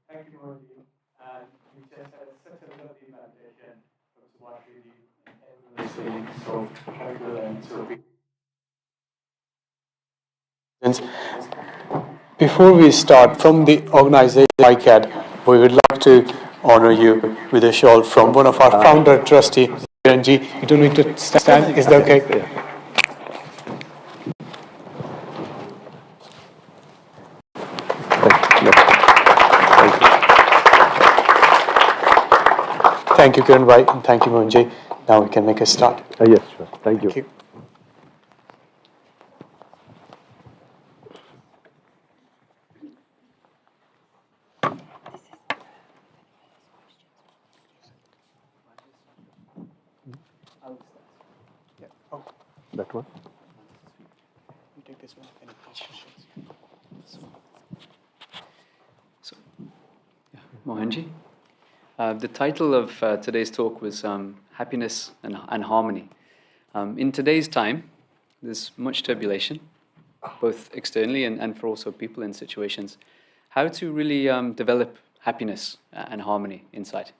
Thank you, Mohanji. And we just had such a lovely meditation. It was what really everyone is feeling so tranquil and so big. Before we start, from the organization ICAD, we would like to honor you with a shawl from one of our founder trustee, Mohanji. You don't need to stand. Is that okay? Thank you, Kiran Bhai, and thank you, Mohanji. Now we can make a start. Yes, sure. Thank you. Thank you. That one? You take this one. Any questions? So, Mohanji, the title of today's talk was Happiness and Harmony. In today's time, there's much turbulation, both externally and for also people in situations. How to really develop happiness and harmony inside?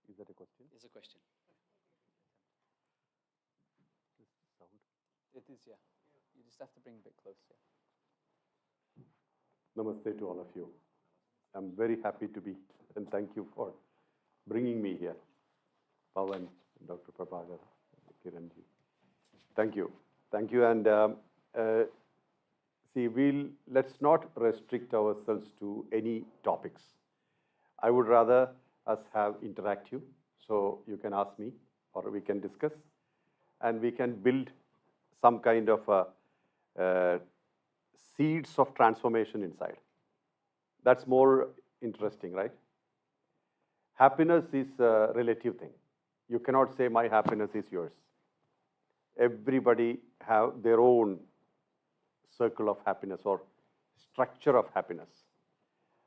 Is that a question? Is a question. It is, yeah. You just have to bring a bit closer. Namaste to all of you. I'm very happy to be, and thank you for bringing me here. Pawan, Dr. Prabhakar, Kiranji. Thank you. Thank you. And see, let's not restrict ourselves to any topics. I would rather us have interactive, so you can ask me or we can discuss, and we can build some kind of seeds of transformation inside. That's more interesting, right? Happiness is a relative thing. You cannot say my happiness is yours. Everybody have their own circle of happiness or structure of happiness.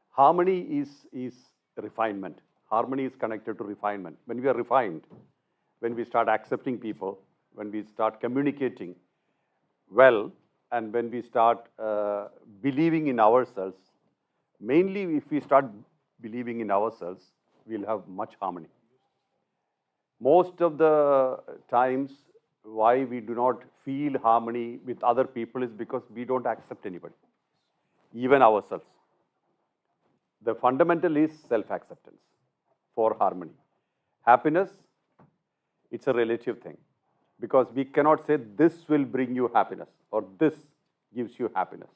Harmony is refinement. Harmony is connected to refinement. When we are refined, when we start accepting people, when we start communicating well, and when we start believing in ourselves, mainly if we start believing in ourselves, we'll have much harmony. Most of the times, why we do not feel harmony with other people is because we don't accept anybody, even ourselves. The fundamental is self-acceptance for harmony. Happiness, it's a relative thing, because we cannot say this will bring you happiness or this gives you happiness.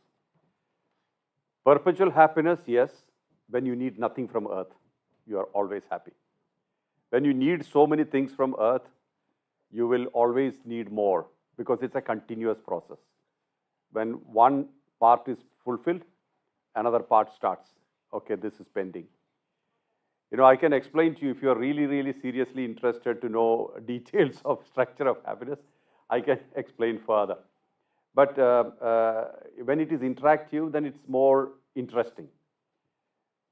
Perpetual happiness, yes, when you need nothing from earth, you are always happy. When you need so many things from earth, you will always need more, because it's a continuous process. When one part is fulfilled, another part starts. Okay, this is pending. You know, I can explain to you, if you are really, really seriously interested to know details of structure of happiness, I can explain further. But when it is interactive, then it's more interesting.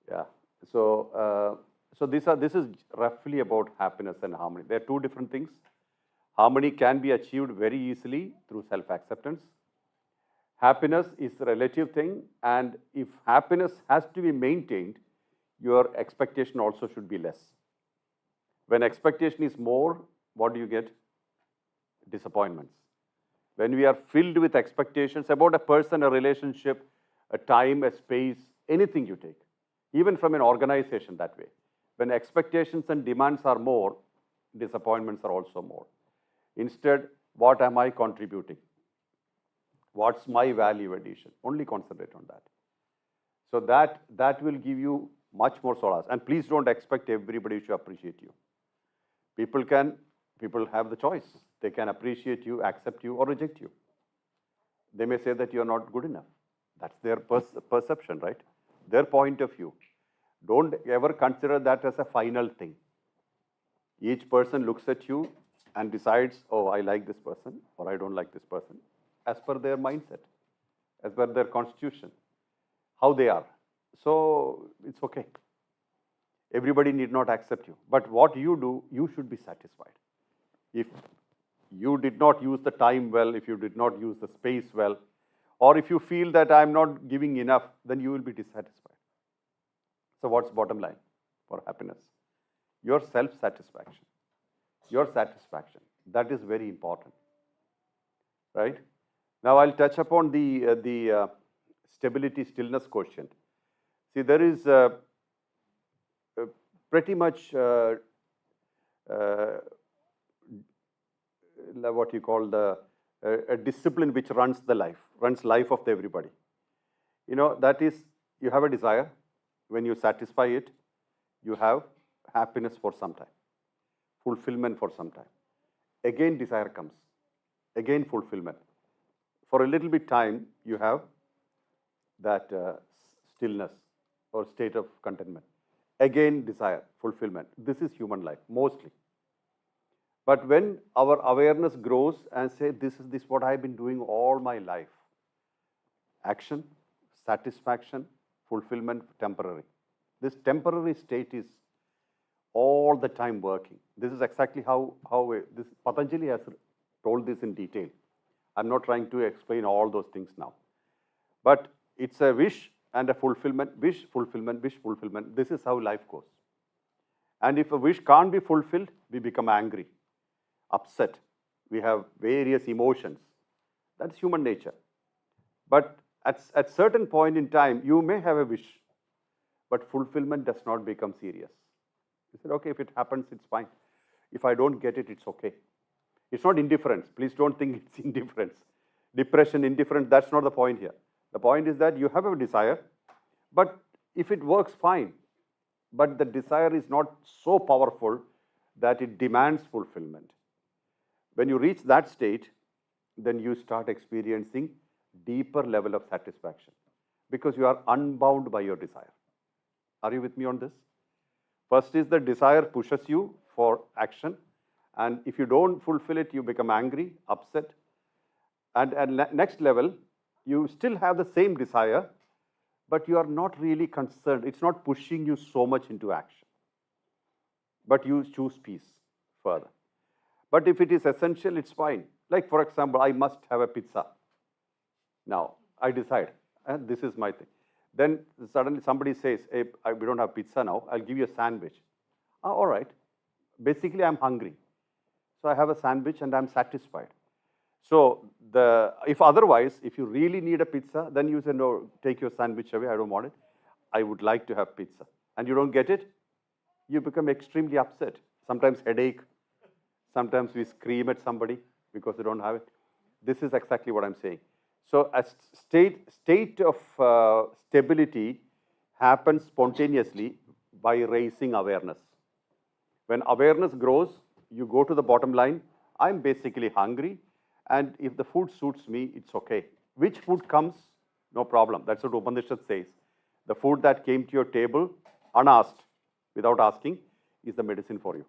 Yeah. So, this is roughly about happiness and harmony. They are two different things. Harmony can be achieved very easily through self-acceptance. Happiness is a relative thing, and if happiness has to be maintained, your expectation also should be less. When expectation is more, what do you get? Disappointments. When we are filled with expectations about a person, a relationship, a time, a space, anything you take, even from an organization that way, when expectations and demands are more, disappointments are also more. Instead, what am I contributing? What's my value addition? Only concentrate on that. So that will give you much more solace. And please don't expect everybody to appreciate you. People have the choice. They can appreciate you, accept you, or reject you. They may say that you're not good enough. That's their perception, right? Their point of view. Don't ever consider that as a final thing. Each person looks at you and decides, oh, I like this person or I don't like this person, as per their mindset, as per their constitution, how they are. So it's okay. Everybody need not accept you. But what you do, you should be satisfied. If you did not use the time well, if you did not use the space well, or if you feel that I'm not giving enough, then you will be dissatisfied. So what's bottom line for happiness? Your self-satisfaction. Your satisfaction. That is very important, right? Now I'll touch upon the stability stillness quotient. See, there is pretty much what you call a discipline which runs life of everybody. You know, that is, you have a desire. When you satisfy it, you have happiness for some time, fulfillment for some time. Again, desire comes. Again, fulfillment. For a little bit time, you have that stillness or state of contentment. Again, desire, fulfillment. This is human life, mostly. But when our awareness grows and say, this is what I've been doing all my life. Action, satisfaction, fulfillment, temporary. This temporary state is all the time working. This is exactly how this Patanjali has told this in detail. I'm not trying to explain all those things now. But it's a wish and a fulfillment, wish, fulfillment, wish, fulfillment. This is how life goes. And if a wish can't be fulfilled, we become angry, upset. We have various emotions. That's human nature. But at certain point in time, you may have a wish, but fulfillment does not become serious. You said, okay, if it happens, it's fine. If I don't get it, it's okay. It's not indifference. Please don't think it's indifference. Depression, indifference, that's not the point here. The point is that you have a desire, but if it works, fine. But the desire is not so powerful that it demands fulfillment. When you reach that state, then you start experiencing deeper level of satisfaction because you are unbound by your desire. Are you with me on this? First is the desire pushes you for action, and if you don't fulfill it, you become angry, upset. And at next level, you still have the same desire, but you are not really concerned. It's not pushing you so much into action. But you choose peace further. But if it is essential, it's fine. Like, for example, I must have a pizza. Now, I decide, and this is my thing. Then suddenly somebody says, hey, we don't have pizza now, I'll give you a sandwich. All right. Basically, I'm hungry. So I have a sandwich and I'm satisfied. So if otherwise, if you really need a pizza, then you say, no, take your sandwich away, I don't want it. I would like to have pizza. And you don't get it, you become extremely upset. Sometimes headache. Sometimes we scream at somebody because they don't have it. This is exactly what I'm saying. So a state of stability happens spontaneously by raising awareness. When awareness grows, you go to the bottom line. I'm basically hungry, and if the food suits me, it's okay. Which food comes? No problem. That's what Upanishad says. The food that came to your table unasked, without asking, is the medicine for you.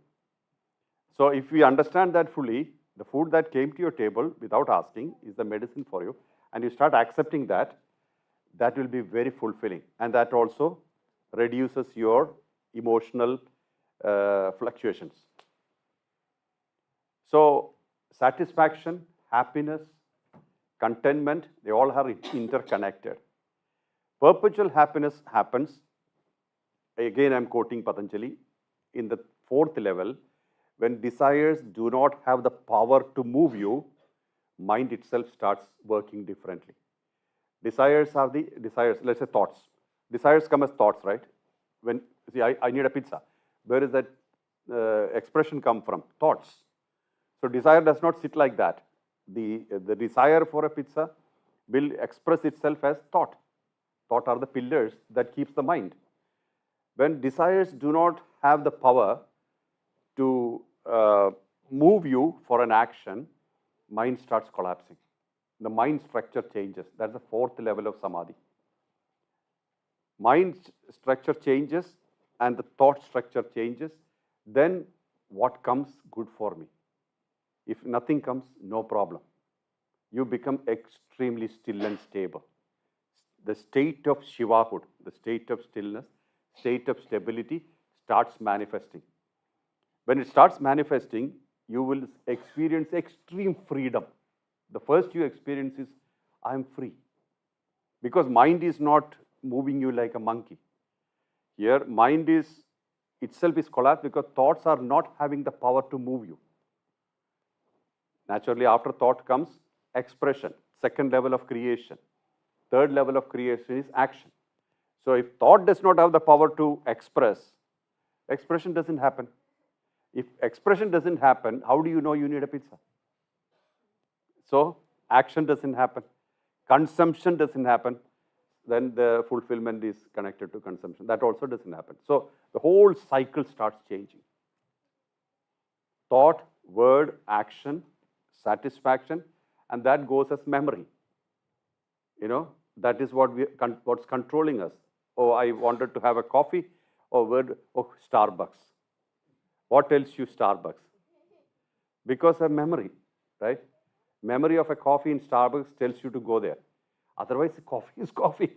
So if we understand that fully, the food that came to your table without asking is the medicine for you, and you start accepting that, that will be very fulfilling. And that also reduces your emotional fluctuations. So satisfaction, happiness, contentment, they all are interconnected. Perpetual happiness happens, again I'm quoting Patanjali, in the fourth level, when desires do not have the power to move you, mind itself starts working differently. Desires are the desires, let's say thoughts. Desires come as thoughts, right? When, see, I need a pizza. Where is that expression come from? Thoughts. So desire does not sit like that. The desire for a pizza will express itself as thought. Thought are the pillars that keeps the mind. When desires do not have the power to move you for an action, mind starts collapsing. The mind structure changes. That's the fourth level of samadhi. Mind structure changes and the thought structure changes. Then what comes? Good for me. If nothing comes, no problem. You become extremely still and stable. The state of Shivahood, the state of stillness, state of stability starts manifesting. When it starts manifesting, you will experience extreme freedom. The first you experience is, I am free. Because mind is not moving you like a monkey. Here, mind is itself is collapsed because thoughts are not having the power to move you. Naturally, after thought comes expression, second level of creation. Third level of creation is action. So if thought does not have the power to express, expression doesn't happen. If expression doesn't happen, how do you know you need a pizza? So action doesn't happen. Consumption doesn't happen. Then the fulfillment is connected to consumption. That also doesn't happen. So the whole cycle starts changing. Thought, word, action, satisfaction, and that goes as memory. That is what's controlling us. Oh, I wanted to have a coffee. Oh, Starbucks. What tells you Starbucks? Because of memory, right? Memory of a coffee in Starbucks tells you to go there. Otherwise, coffee is coffee.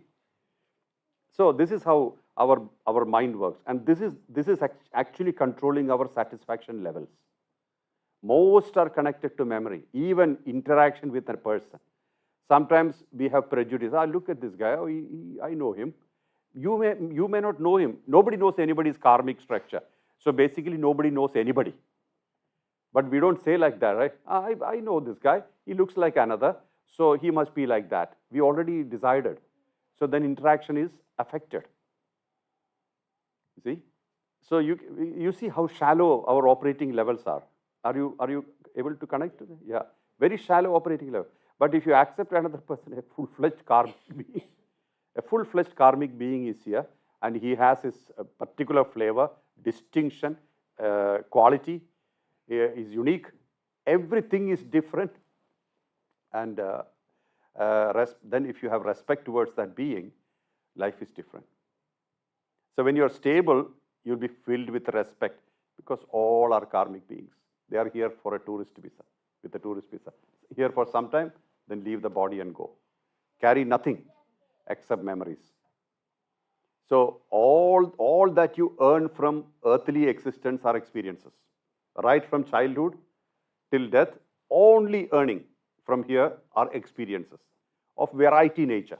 So this is how our mind works. And this is actually controlling our satisfaction levels. Most are connected to memory, even interaction with a person. Sometimes we have prejudice. Look at this guy. Oh, I know him. You may not know him. Nobody knows anybody's karmic structure. So basically, nobody knows anybody. But we don't say like that, right? I know this guy. He looks like another. So he must be like that. We already decided. So then interaction is affected. See? So you see how shallow our operating levels are. Are you able to connect to them? Yeah. Very shallow operating level. But if you accept another person, a full-fledged karmic being, a full-fledged karmic being is here, and he has his particular flavor, distinction, quality, is unique. Everything is different. And then if you have respect towards that being, life is different. So when you're stable, you'll be filled with respect because all are karmic beings. They are here for a tourist visa, with a tourist visa. Here for some time, then leave the body and go. Carry nothing except memories. So all that you earn from earthly existence are experiences. Right from childhood till death, only earning from here are experiences of variety nature.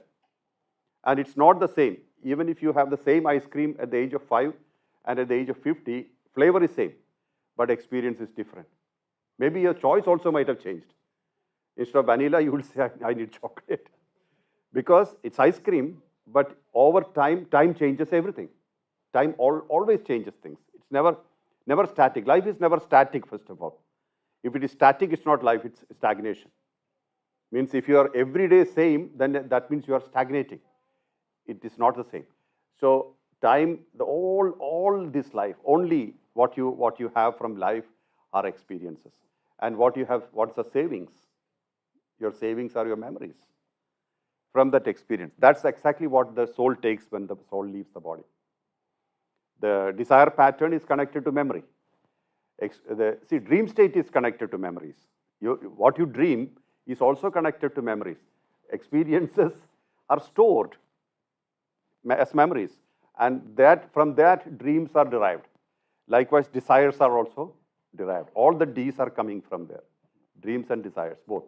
And it's not the same. Even if you have the same ice cream at the age of 5 and at the age of 50, flavor is same, but experience is different. Maybe your choice also might have changed. Instead of vanilla, you will say, I need chocolate. Because it's ice cream, but over time changes everything. Time always changes things. It's never static. Life is never static, first of all. If it is static, it's not life, it's stagnation. Means if you are every day same, then that means you are stagnating. It is not the same. So time, all this life, only what you have from life are experiences. And what you have, what's the savings? Your savings are your memories from that experience. That's exactly what the soul takes when the soul leaves the body. The desire pattern is connected to memory. Dream state is connected to memories. What you dream is also connected to memories. Experiences are stored as memories, and from that dreams are derived. Likewise, desires are also derived. All the D's are coming from there. Dreams and desires, both.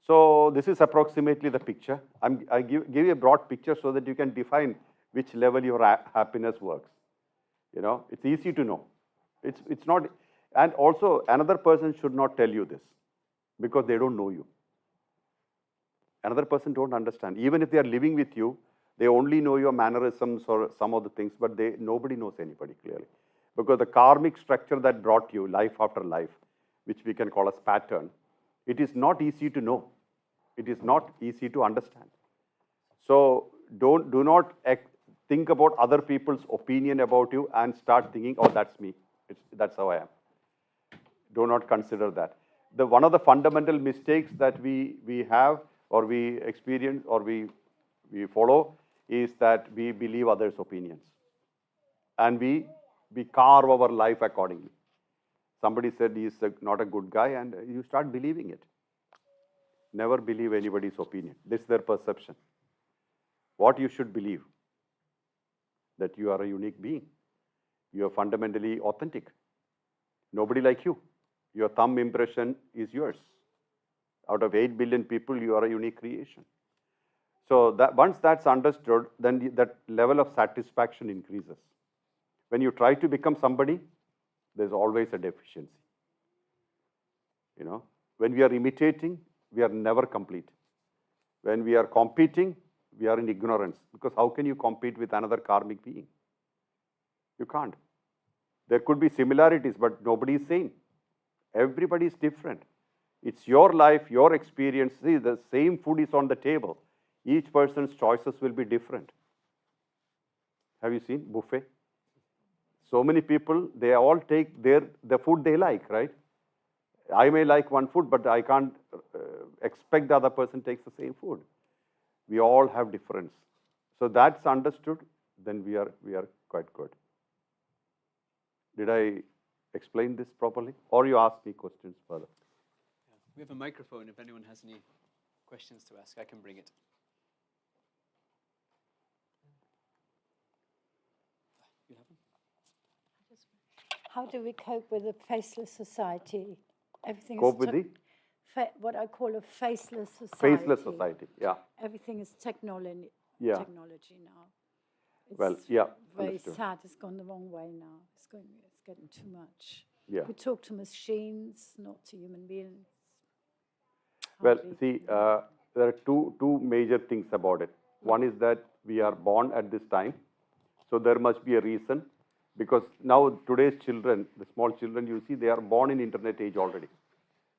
So this is approximately the picture. I give you a broad picture so that you can define which level your happiness works. It's easy to know. It's not, and also another person should not tell you this because they don't know you. Another person don't understand. Even if they are living with you, they only know your mannerisms or some of the things, but nobody knows anybody clearly. Because the karmic structure that brought you life after life, which we can call as pattern, it is not easy to know. It is not easy to understand. So do not think about other people's opinion about you and start thinking, oh, that's me. That's how I am. Do not consider that. One of the fundamental mistakes that we have or we experience or we follow is that we believe others' opinions. And we carve our life accordingly. Somebody said he's not a good guy, and you start believing it. Never believe anybody's opinion. This is their perception. What you should believe? That you are a unique being. You are fundamentally authentic. Nobody like you. Your thumb impression is yours. Out of 8 billion people, you are a unique creation. So that once that's understood, then that level of satisfaction increases. When you try to become somebody, there's always a deficiency. You know, when we are imitating, we are never complete. When we are competing, we are in ignorance, because how can you compete with another karmic being? You can't. There could be similarities, but nobody is same. Everybody is different. It's your life, your experience. See, the same food is on the table. Each person's choices will be different. Have you seen buffet? So many people, they all take the food they like, right? I may like one food, but I can't expect the other person takes the same food. We all have difference. So that's understood, then we are quite good. Did I explain this properly? Or you ask me questions further? We have a microphone. If anyone has any questions to ask, I can bring it. You have them? How do we cope with a faceless society? Everything Cope is with the what I call a faceless society. faceless society. Yeah. Everything is technology. Yeah. Technology now. It's Well, yeah, very understood. sad. It's gone the wrong way now. It's getting too much. Yeah. We talk to machines, not to human beings. Well, Hardly. see, there are two major things about it. One is that we are born at this time, so there must be a reason, because now today's children, the small children you see, they are born in internet age already.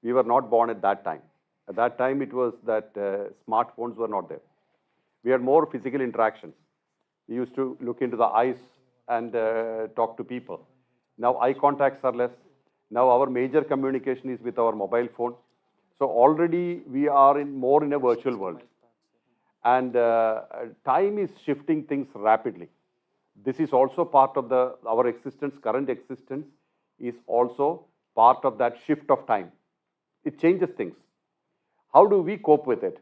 We were not born at that time. At that time, it was that smartphones were not there. We had more physical interactions. We used to look into the eyes and talk to people. Now eye contacts are less. Now our major communication is with our mobile phone. So already we are more in a virtual world. And time is shifting things rapidly. This is also part of our existence, current existence is also part of that shift of time. It changes things. How do we cope with it?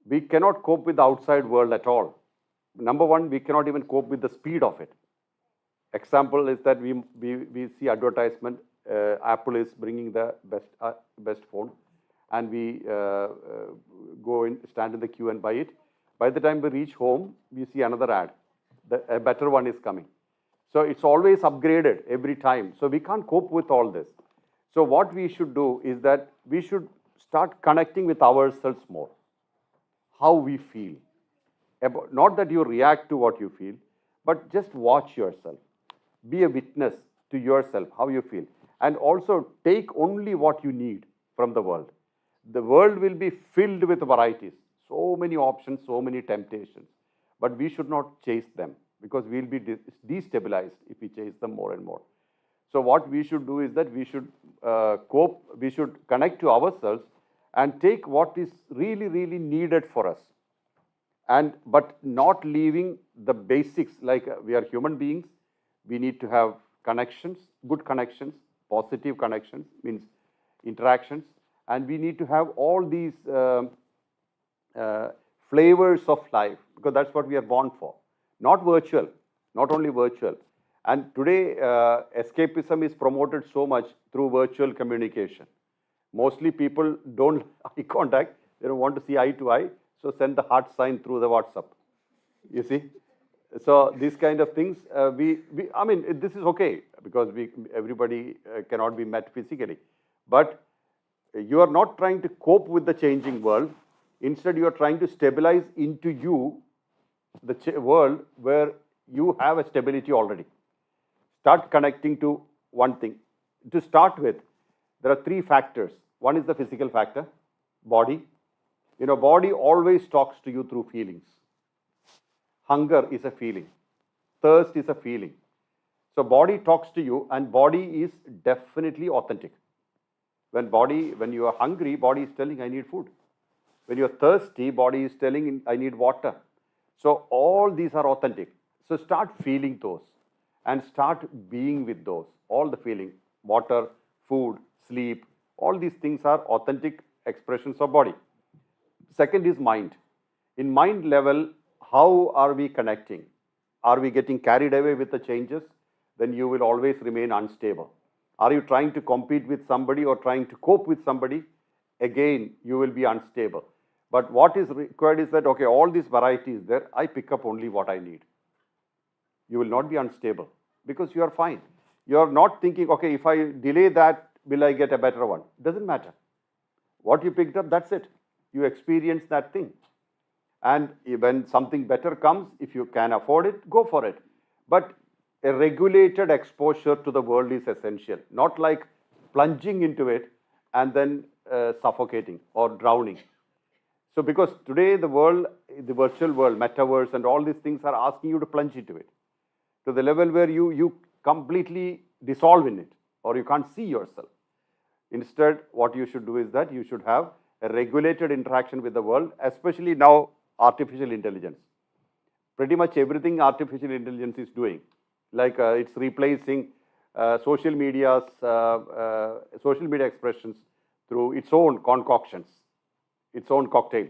We cannot cope with the outside world at all. Number one, we cannot even cope with the speed of it. Example is that we see advertisement, Apple is bringing the best phone, and we go in, stand in the queue and buy it. By the time we reach home, we see another ad. A better one is coming. So it's always upgraded every time. So we can't cope with all this. So what we should do is that we should start connecting with ourselves more. How we feel. Not that you react to what you feel, but just watch yourself. Be a witness to yourself, how you feel. And also take only what you need from the world. The world will be filled with varieties. So many options, so many temptations. But we should not chase them, because we will be destabilized if we chase them more and more. So what we should do is that we should cope, we should connect to ourselves and take what is really, really needed for us. But not leaving the basics, like we are human beings, we need to have connections, good connections, positive connections, means interactions, and we need to have all these flavors of life, because that's what we are born for. Not virtual, not only virtual. And today, escapism is promoted so much through virtual communication. Mostly people don't eye contact, they don't want to see eye to eye, so send the heart sign through the WhatsApp. You see? So these kind of things, I mean, this is okay, because everybody cannot be met physically. But you are not trying to cope with the changing world. Instead, you are trying to stabilize into you the world where you have a stability already. Start connecting to one thing. To start with, there are three factors. One is the physical factor, body. You know, body always talks to you through feelings. Hunger is a feeling. Thirst is a feeling. So body talks to you, and body is definitely authentic. When you are hungry, body is telling, I need food. When you are thirsty, body is telling, I need water. So all these are authentic. So start feeling those and start being with those. All the feeling, water, food, sleep, all these things are authentic expressions of body. Second is mind. In mind level, how are we connecting? Are we getting carried away with the changes? Then you will always remain unstable. Are you trying to compete with somebody or trying to cope with somebody? Again, you will be unstable. But what is required is that, okay, all these varieties there, I pick up only what I need. You will not be unstable because you are fine. You are not thinking, okay, if I delay that, will I get a better one? Doesn't matter. What you picked up, that's it. You experience that thing. And when something better comes, if you can afford it, go for it. But a regulated exposure to the world is essential, not like plunging into it and then suffocating or drowning. So because today the world, the virtual world, metaverse and all these things are asking you to plunge into it to the level where you completely dissolve in it or you can't see yourself. Instead, what you should do is that you should have a regulated interaction with the world, especially now artificial intelligence. Pretty much everything artificial intelligence is doing, like it's replacing social media expressions through its own concoctions, its own cocktail.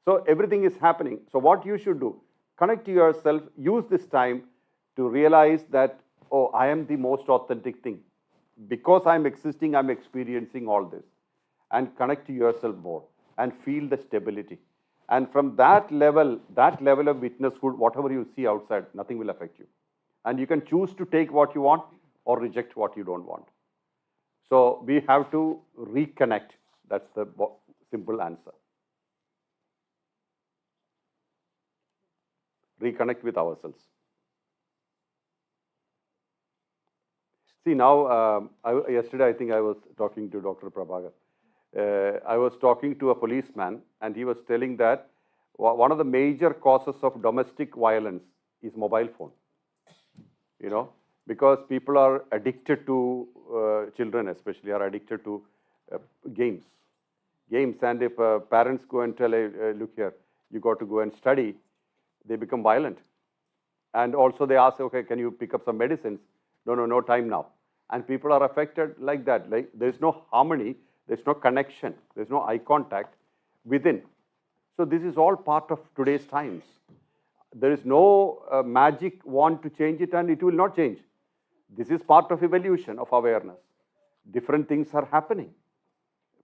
So everything is happening. So what you should do, connect to yourself, use this time to realize that, oh, I am the most authentic thing. Because I'm existing, I'm experiencing all this. And connect to yourself more and feel the stability. And from that level of witnesshood, whatever you see outside, nothing will affect you. And you can choose to take what you want or reject what you don't want. So we have to reconnect. That's the simple answer. Reconnect with ourselves. See, now, yesterday I think I was talking to Dr. Prabhakar. I was talking to a policeman and he was telling that one of the major causes of domestic violence is mobile phone. You know, because people are addicted to, children especially are addicted to games. And if parents go and tell, look here, you got to go and study, they become violent. And also they ask, okay, can you pick up some medicines? No time now. And people are affected like that. Like there's no harmony, there's no connection, there's no eye contact within. So this is all part of today's times. There is no magic wand to change it, and it will not change. This is part of evolution of awareness. Different things are happening.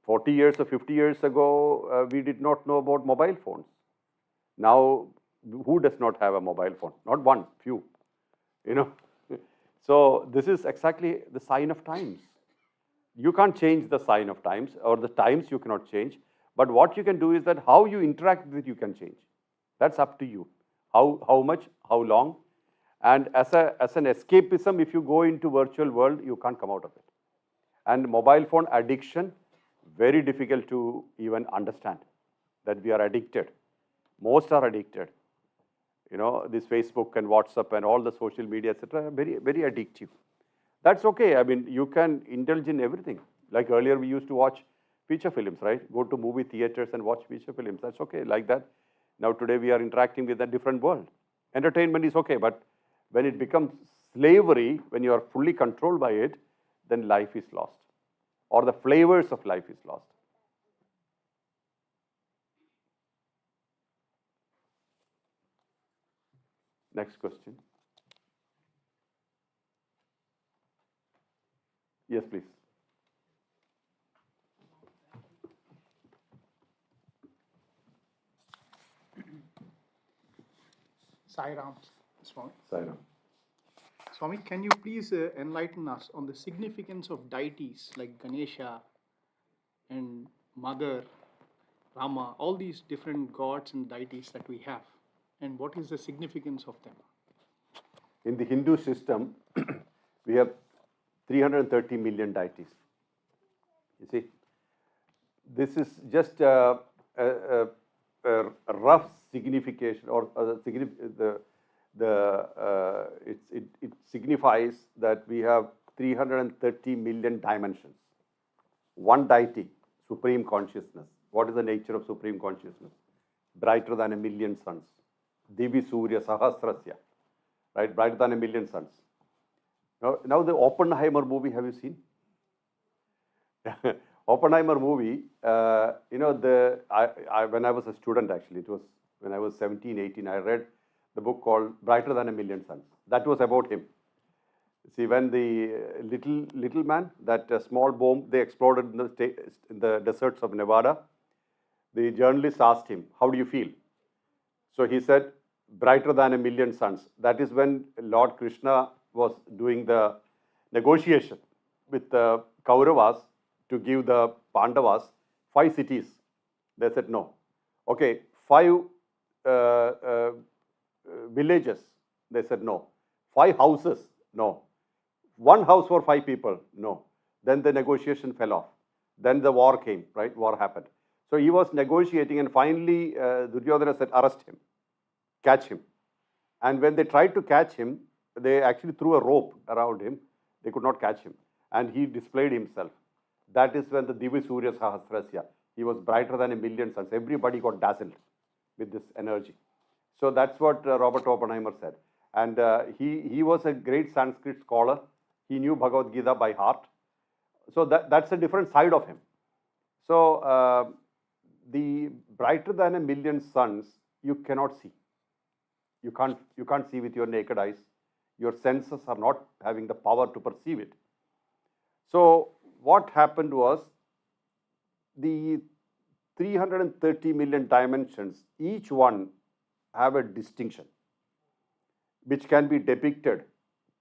40 years or 50 years ago, we did not know about mobile phones. Now, who does not have a mobile phone? Not one, few. You know. So this is exactly the sign of times. You can't change the sign of times, or the times you cannot change. But what you can do is that how you interact with it, you can change. That's up to you. How much, how long. And as an escapism, if you go into virtual world, you can't come out of it. And mobile phone addiction, very difficult to even understand that we are addicted. Most are addicted. You know, this Facebook and WhatsApp and all the social media, etc., very, very addictive. That's okay. I mean, you can indulge in everything. Like earlier, we used to watch feature films, right? Go to movie theaters and watch feature films. That's okay, like that. Now, today, we are interacting with a different world. Entertainment is okay, but when it becomes slavery, when you are fully controlled by it, then life is lost. Or the flavors of life is lost. Next question. Yes, please. Sai Ram, Swami. Sai Ram. Swami, can you please enlighten us on the significance of deities like Ganesha and Mother, Rama, all these different gods and deities that we have, and what is the significance of them? In the Hindu system, we have 330 million deities. You see, this is just a rough signification, or it signifies that we have 330 million dimensions. One deity, supreme consciousness. What is the nature of supreme consciousness? Brighter than a million suns. Divi Surya Sahasrasya. Right, brighter than a million suns. Now the Oppenheimer movie, have you seen? Oppenheimer movie, you know, when I was a student, actually, it was when I was 17, 18, I read the book called Brighter Than a Million Suns. That was about him. See, when the little man, that small bomb, they exploded in the deserts of Nevada, the journalist asked him, how do you feel? So he said, brighter than a million suns. That is when Lord Krishna was doing the negotiation with the Kauravas to give the Pandavas 5 cities. They said no. Okay, 5 villages. They said no. 5 houses. No. 1 house for 5 people. No. Then the negotiation fell off. Then the war came, right? War happened. So he was negotiating, and finally Duryodhana said, arrest him, catch him. And when they tried to catch him, they actually threw a rope around him. They could not catch him. And he displayed himself. That is when the Divi Surya Sahasrasya, he was brighter than a million suns. Everybody got dazzled with this energy. So that's what Robert Oppenheimer said. And he was a great Sanskrit scholar. He knew Bhagavad Gita by heart. So that's a different side of him. So the brighter than a million suns, you cannot see. You can't see with your naked eyes. Your senses are not having the power to perceive it. So what happened was, the 330 million dimensions, each one have a distinction, which can be depicted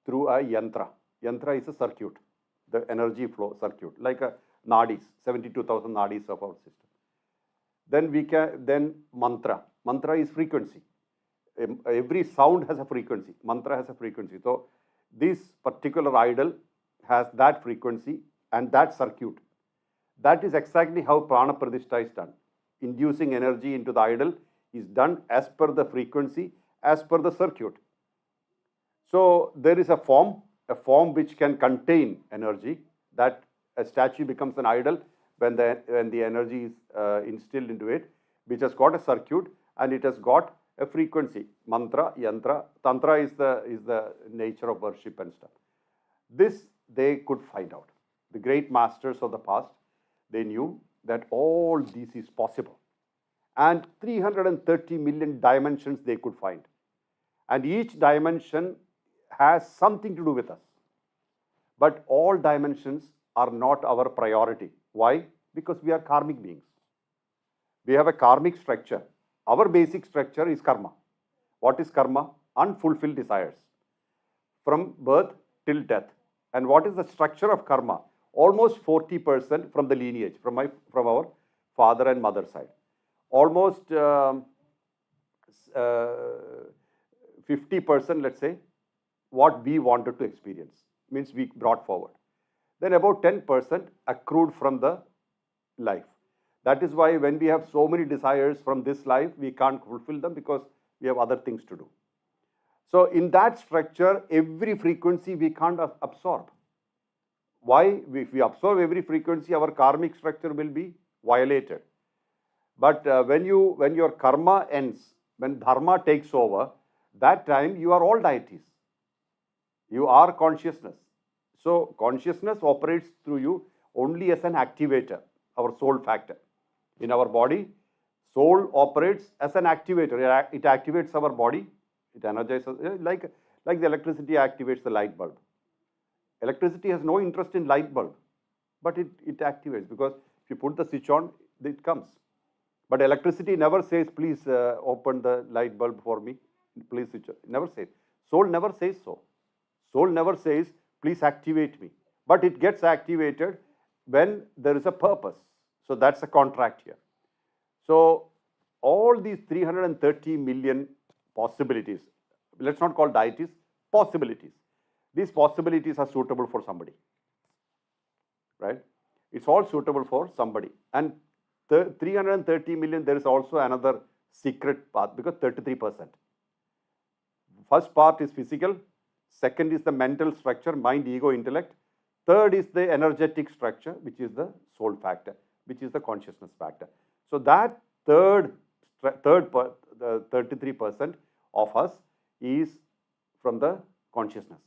through a yantra. Yantra is a circuit, the energy flow circuit, like a nadis, 72,000 nadis of our system. Then mantra. Mantra is frequency. Every sound has a frequency. Mantra has a frequency. So this particular idol has that frequency and that circuit. That is exactly how Prana Pradishta is done. Inducing energy into the idol is done as per the frequency, as per the circuit. So there is a form which can contain energy. That a statue becomes an idol when the energy is instilled into it, which has got a circuit and it has got a frequency. Mantra, yantra, tantra is the nature of worship and stuff. This they could find out. The great masters of the past, they knew that all this is possible. And 330 million dimensions they could find. And each dimension has something to do with us. But all dimensions are not our priority. Why? Because we are karmic beings. We have a karmic structure. Our basic structure is karma. What is karma? Unfulfilled desires. From birth till death. And what is the structure of karma? Almost 40% from the lineage, from our father and mother side. Almost 50%, let's say, what we wanted to experience, means we brought forward. Then about 10% accrued from the life. That is why when we have so many desires from this life, we can't fulfill them because we have other things to do. So in that structure, every frequency we can't absorb. Why? If we absorb every frequency, our karmic structure will be violated. But when your karma ends, when dharma takes over, that time you are all deities. You are consciousness. So consciousness operates through you only as an activator, our soul factor. In our body, soul operates as an activator. It activates our body. It energizes, like the electricity activates the light bulb. Electricity has no interest in light bulb, but it activates, because if you put the switch on, it comes. But electricity never says, please open the light bulb for me, please switch on. It never says. Soul never says so. Soul never says, please activate me. But it gets activated when there is a purpose. So that's a contract here. So all these 330 million possibilities, let's not call deities, possibilities. These possibilities are suitable for somebody, right? It's all suitable for somebody. And 330 million, there is also another secret path, because 33%. First part is physical. Second is the mental structure, mind, ego, intellect. Third is the energetic structure, which is the soul factor, which is the consciousness factor. So that the 33% of us is from the consciousness.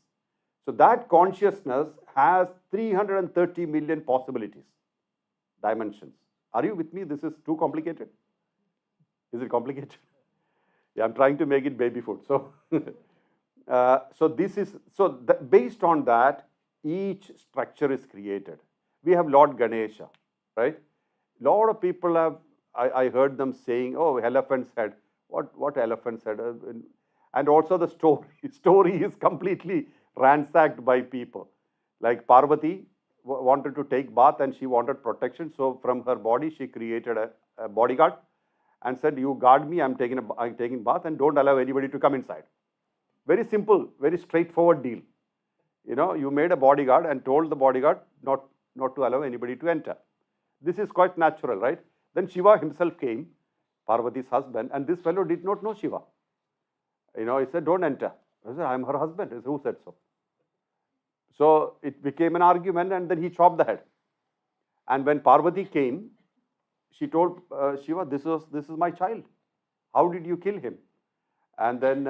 So that consciousness has 330 million possibilities, dimensions. Are you with me? This is too complicated. Is it complicated? Yeah, I'm trying to make it baby food. So, based on that, each structure is created. We have Lord Ganesha, right? A lot of people have I heard them saying, oh, elephant's head. What elephant's head? And also the story is completely ransacked by people. Like Parvati wanted to take bath and she wanted protection. So from her body, she created a bodyguard and said, you guard me, I'm taking bath and don't allow anybody to come inside. Very simple, very straightforward deal. You know, you made a bodyguard and told the bodyguard not to allow anybody to enter. This is quite natural, right? Then Shiva himself came, Parvati's husband, and this fellow did not know Shiva. You know, he said, don't enter. I said, I'm her husband. He said, who said so? So it became an argument and then he chopped the head. And when Parvati came, she told Shiva, this is my child. How did you kill him? And then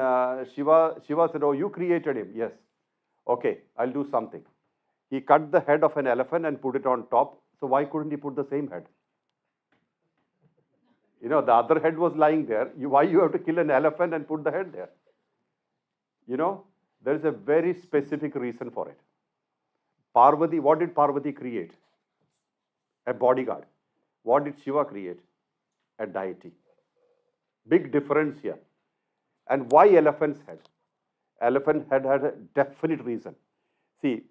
Shiva said, oh, you created him. Yes. Okay, I'll do something. He cut the head of an elephant and put it on top. So why couldn't he put the same head? You know, the other head was lying there. Why you have to kill an elephant and put the head there? You know, there is a very specific reason for it. Parvati, what did Parvati create? A bodyguard. What did Shiva create? A deity. Big difference here. And why elephant's head? Elephant head had a definite reason. See,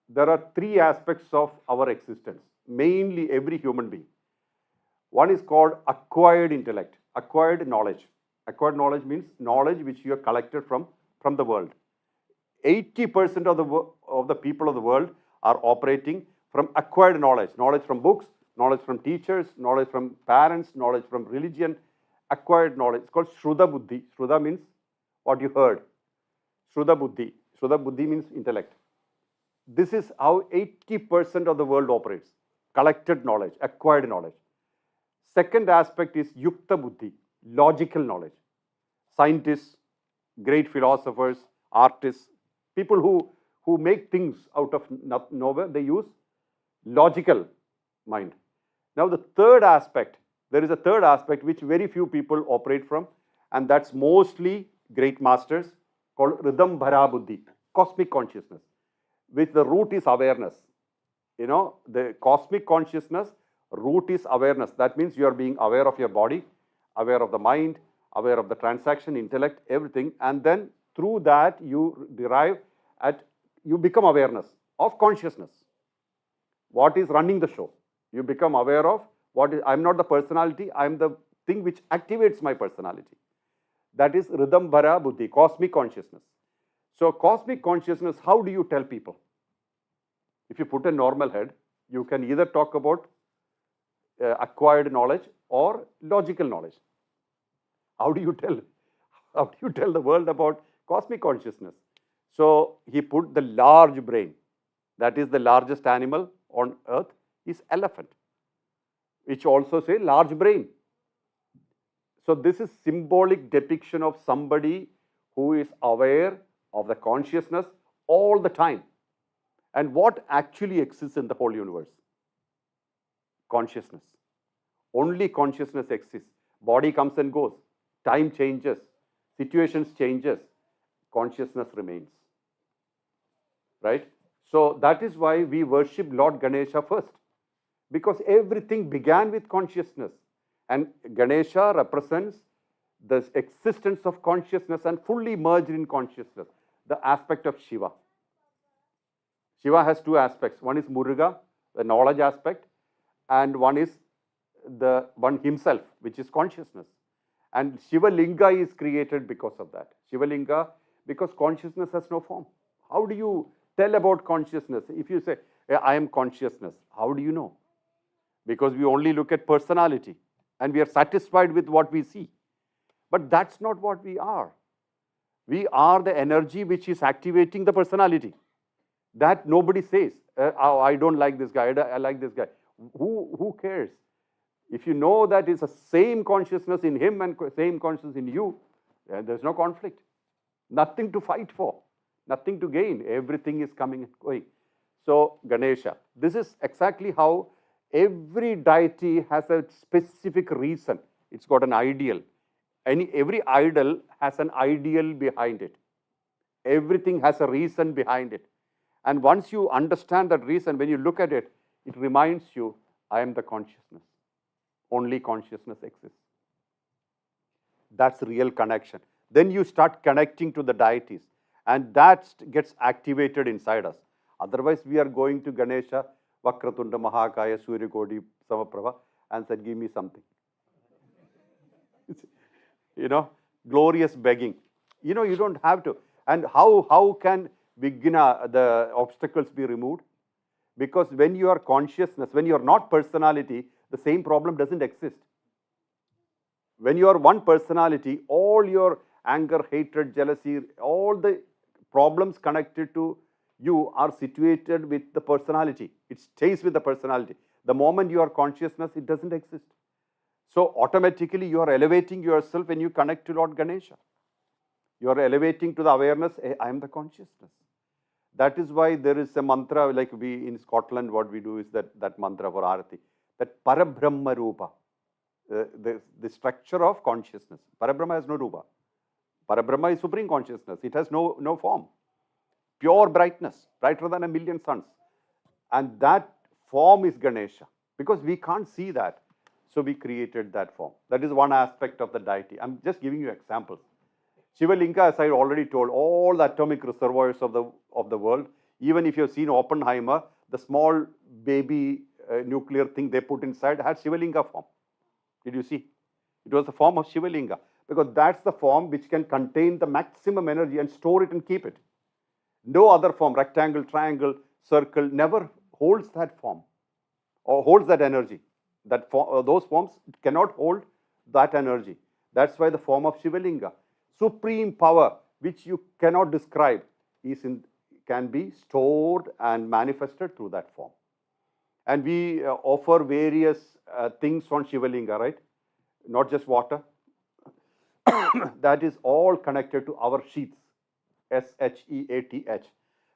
there are three aspects of our existence, mainly every human being. One is called acquired intellect, acquired knowledge. Acquired knowledge means knowledge which you have collected from the world. 80% of the people of the world are operating from acquired knowledge. Knowledge from books, knowledge from teachers, knowledge from parents, knowledge from religion, acquired knowledge. It's called Shruta Buddhi. Shruta means what you heard. Shruta Buddhi. Shruta Buddhi means intellect. This is how 80% of the world operates. Collected knowledge, acquired knowledge. Second aspect is Yukta Buddhi, logical knowledge. Scientists, great philosophers, artists, people who make things out of nowhere, they use logical mind. Now the third aspect, there is a third aspect which very few people operate from, and that's mostly great masters, called Ridambhara Buddhi, cosmic consciousness, which the root is awareness. You know, the cosmic consciousness, root is awareness. That means you are being aware of your body, aware of the mind, aware of the transaction, intellect, everything, and then through that you you become awareness of consciousness. What is running the show? You become aware of I'm not the personality, I'm the thing which activates my personality. That is Ridambhara Buddhi, cosmic consciousness. So cosmic consciousness, how do you tell people? If you put a normal head, you can either talk about acquired knowledge or logical knowledge. How do you tell the world about cosmic consciousness? So he put the large brain, that is the largest animal on earth, is elephant, which also say large brain. So this is symbolic depiction of somebody who is aware of the consciousness all the time. And what actually exists in the whole universe? Consciousness. Only consciousness exists. Body comes and goes. Time changes. Situations changes. Consciousness remains. Right? So that is why we worship Lord Ganesha first. Because everything began with consciousness. And Ganesha represents the existence of consciousness and fully merged in consciousness, the aspect of Shiva. Shiva has two aspects. One is Muruga, the knowledge aspect, and one is the one himself, which is consciousness. And Shiva Linga is created because of that. Shiva Linga, because consciousness has no form. How do you tell about consciousness? If you say, I am consciousness, how do you know? Because we only look at personality and we are satisfied with what we see. But that's not what we are. We are the energy which is activating the personality. That nobody says, oh, I don't like this guy, I like this guy. Who cares? If you know that it's the same consciousness in him and same consciousness in you, there's no conflict. Nothing to fight for, nothing to gain. Everything is coming and going. So Ganesha, this is exactly how every deity has a specific reason. It's got an ideal. Every idol has an ideal behind it. Everything has a reason behind it. And once you understand that reason, when you look at it, it reminds you, I am the consciousness. only consciousness exists. That's real connection. Then you start connecting to the deities, and that gets activated inside us. Otherwise, we are going to Ganesha, Vakratunda, Mahakaya, Suryakodi, Samaprabha, and said, give me something. Glorious begging. You don't have to. And how can Vighna, the obstacles, be removed? Because when you are consciousness, when you are not personality, the same problem doesn't exist. When you are one personality, all your anger, hatred, jealousy, all the problems connected to you are situated with the personality. It stays with the personality. The moment you are consciousness, it doesn't exist. So automatically you are elevating yourself when you connect to Lord Ganesha. You are elevating to the awareness, I am the consciousness. That is why there is a mantra, like we in Scotland, what we do is that mantra for Arati, that Parabrahma Rupa, the structure of consciousness. Parabrahma has no Rupa. Parabrahma is supreme consciousness. It has no form. Pure brightness, brighter than a million suns. And that form is Ganesha, because we can't see that. So we created that form. That is one aspect of the deity. I'm just giving you examples. Shiva Linga, as I already told, all the atomic reservoirs of the world, even if you've seen Oppenheimer, the small baby nuclear thing they put inside had Shiva Linga form. Did you see? It was the form of Shiva Linga, because that's the form which can contain the maximum energy and store it and keep it. No other form, rectangle, triangle, circle, never holds that form or holds that energy. Those forms cannot hold that energy. That's why the form of Shiva Linga, supreme power, which you cannot describe, can be stored and manifested through that form. And we offer various things on Shiva Linga, right? Not just water. That is all connected to our sheaths, SHEATH.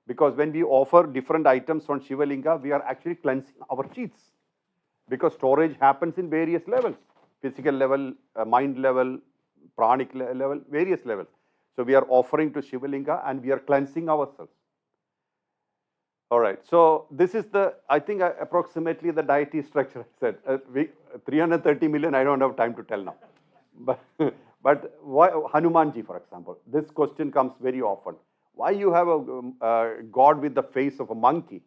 Because when we offer different items on Shiva Linga, we are actually cleansing our sheaths. Because storage happens in various levels, physical level, mind level, pranic level, various levels. So we are offering to Shiva Linga and we are cleansing ourselves. All right, so this is I think approximately the deity structure I said. 330 million, I don't have time to tell now. But why Hanumanji, for example, this question comes very often. Why you have a god with the face of a monkey?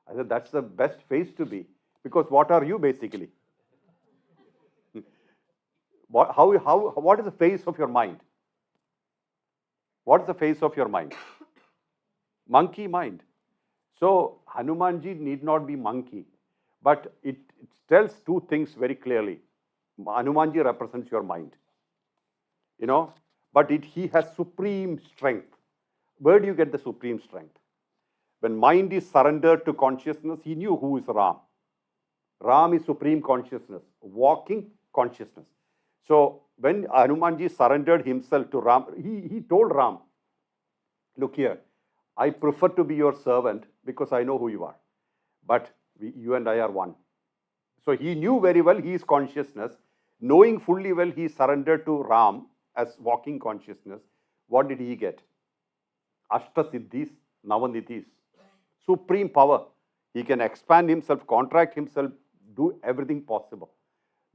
I said, that's the best face to be. Because what are you basically? What is the face of your mind? What is the face of your mind? Monkey mind. So Hanumanji need not be monkey, but it tells two things very clearly. Hanumanji represents your mind, but he has supreme strength. Where do you get the supreme strength? When mind is surrendered to consciousness, he knew who is Ram. Ram is supreme consciousness, walking consciousness. So when Hanumanji surrendered himself to Ram, he told Ram, look here, I prefer to be your servant because I know who you are. But you and I are one. So he knew very well he is consciousness. Knowing fully well he surrendered to Ram as walking consciousness. What did he get? Ashta Siddhis, Navanidhis. Supreme power. He can expand himself, contract himself, do everything possible.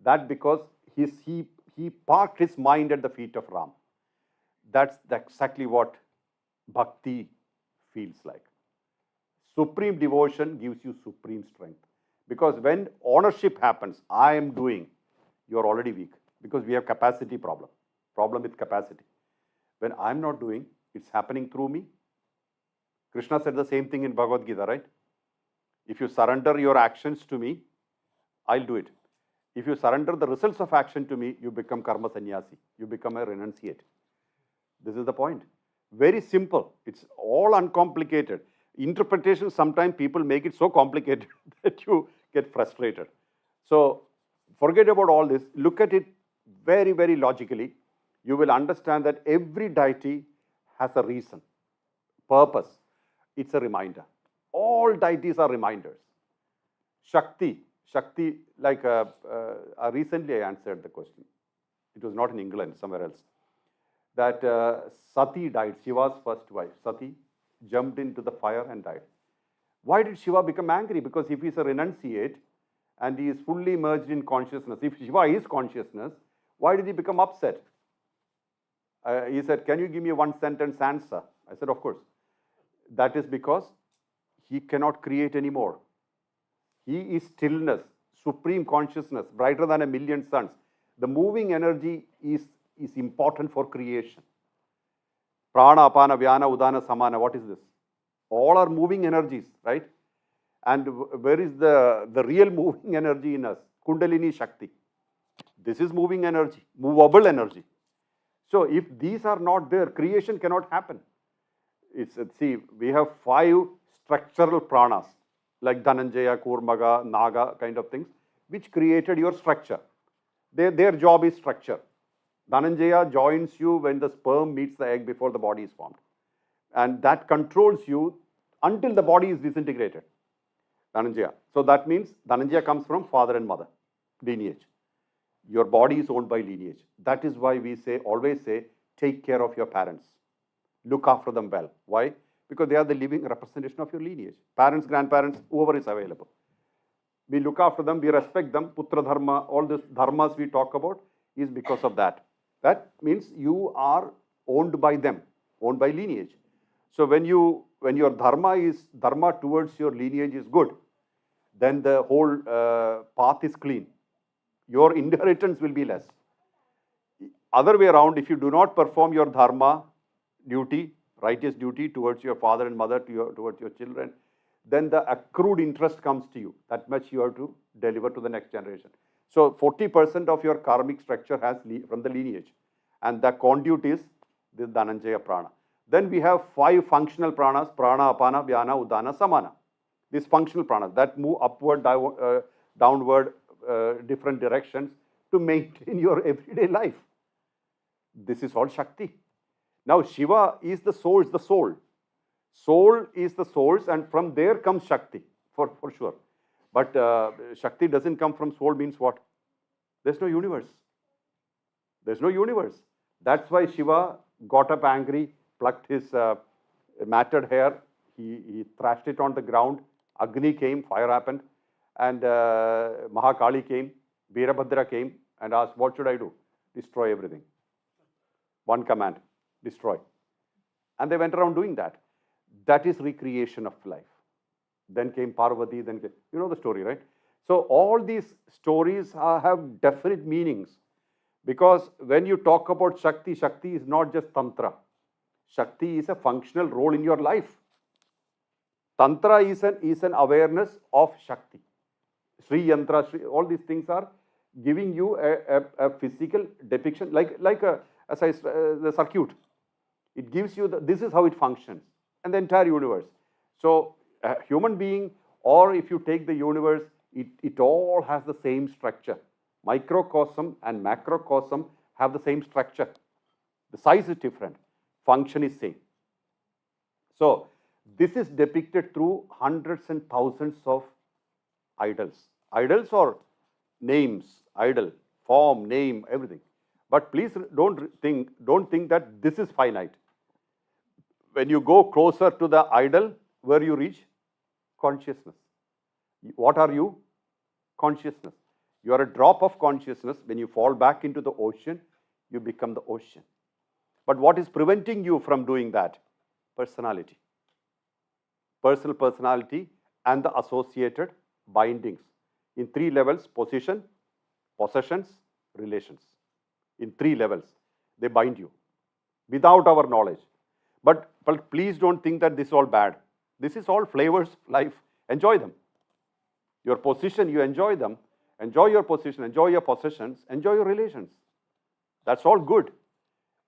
That because he parked his mind at the feet of Ram. That's exactly what bhakti feels like. Supreme devotion gives you supreme strength. Because when ownership happens, I am doing, you're already weak. Because we have capacity problem with capacity. When I'm not doing, it's happening through me. Krishna said the same thing in Bhagavad Gita, right? If you surrender your actions to me, I'll do it. If you surrender the results of action to me, you become karma sannyasi. You become a renunciate. This is the point. Very simple. It's all uncomplicated. Interpretation, sometimes people make it so complicated that you get frustrated. So forget about all this. Look at it very, very logically. You will understand that every deity has a reason, purpose. It's a reminder. All deities are reminders. Shakti, like recently I answered the question. It was not in England, somewhere else. That Sati died, Shiva's first wife. Sati jumped into the fire and died. Why did Shiva become angry? Because if he's a renunciate and he is fully merged in consciousness. If Shiva is consciousness, why did he become upset? He said, can you give me a one sentence answer? I said, of course. That is because he cannot create anymore. He is stillness, supreme consciousness, brighter than a million suns. The moving energy is important for creation. Prana, apana, vyana, udana, samana. What is this? All are moving energies, right? And where is the real moving energy in us? Kundalini Shakti. This is moving energy, movable energy. So if these are not there, creation cannot happen. See, we have 5 structural pranas, like Dhananjaya, Kurmaga, Naga kind of things, which created your structure. Their job is structure. Dhananjaya joins you when the sperm meets the egg before the body is formed. And that controls you until the body is disintegrated. Dhananjaya. So that means Dhananjaya comes from father and mother, lineage. Your body is owned by lineage. That is why we always say, take care of your parents. Look after them well. Why? Because they are the living representation of your lineage. Parents, grandparents, whoever is available. We look after them, we respect them. Putra dharma, all these dharmas we talk about is because of that. That means you are owned by them, owned by lineage. So when your dharma towards your lineage is good, then the whole path is clean. Your inheritance will be less. Other way around, if you do not perform your dharma duty, righteous duty towards your father and mother, towards your children, then the accrued interest comes to you. That much you have to deliver to the next generation. So 40% of your karmic structure has from the lineage. And the conduit is the Dhananjaya prana. Then we have 5 functional pranas, prana, apana, vyana, udana, samana. These functional pranas that move upward, downward, different directions to maintain your everyday life. This is all Shakti. Now Shiva is the source, the soul. Soul is the source, and from there comes Shakti, for sure. But Shakti doesn't come from soul means what? There's no universe. There's no universe. That's why Shiva got up angry, plucked his matted hair, he thrashed it on the ground, Agni came, fire happened, and Mahakali came, Veerabhadra came and asked, what should I do? Destroy everything. One command, destroy. And they went around doing that. That is recreation of life. Then came Parvati, then came, you know the story, right? So all these stories have definite meanings. Because when you talk about Shakti, Shakti is not just Tantra. Shakti is a functional role in your life. Tantra is an awareness of Shakti. Sri Yantra, all these things are giving you a physical depiction, like the circuit. It gives you, this is how it functions, and the entire universe. So a human being, or if you take the universe, it all has the same structure. Microcosm and macrocosm have the same structure. The size is different. Function is same. So this is depicted through hundreds and thousands of idols. Idols or names, idol, form, name, everything. But please don't think that this is finite. When you go closer to the idol, where you reach? Consciousness. What are you? Consciousness. You are a drop of consciousness. When you fall back into the ocean, you become the ocean. But what is preventing you from doing that? Personality. Personal personality and the associated bindings. In 3 levels: position, possessions, relations. In 3 levels, they bind you without our knowledge. But please don't think that this is all bad. This is all flavors of life. Enjoy them. Your position, you enjoy them. Enjoy your position, enjoy your possessions, enjoy your relations. That's all good.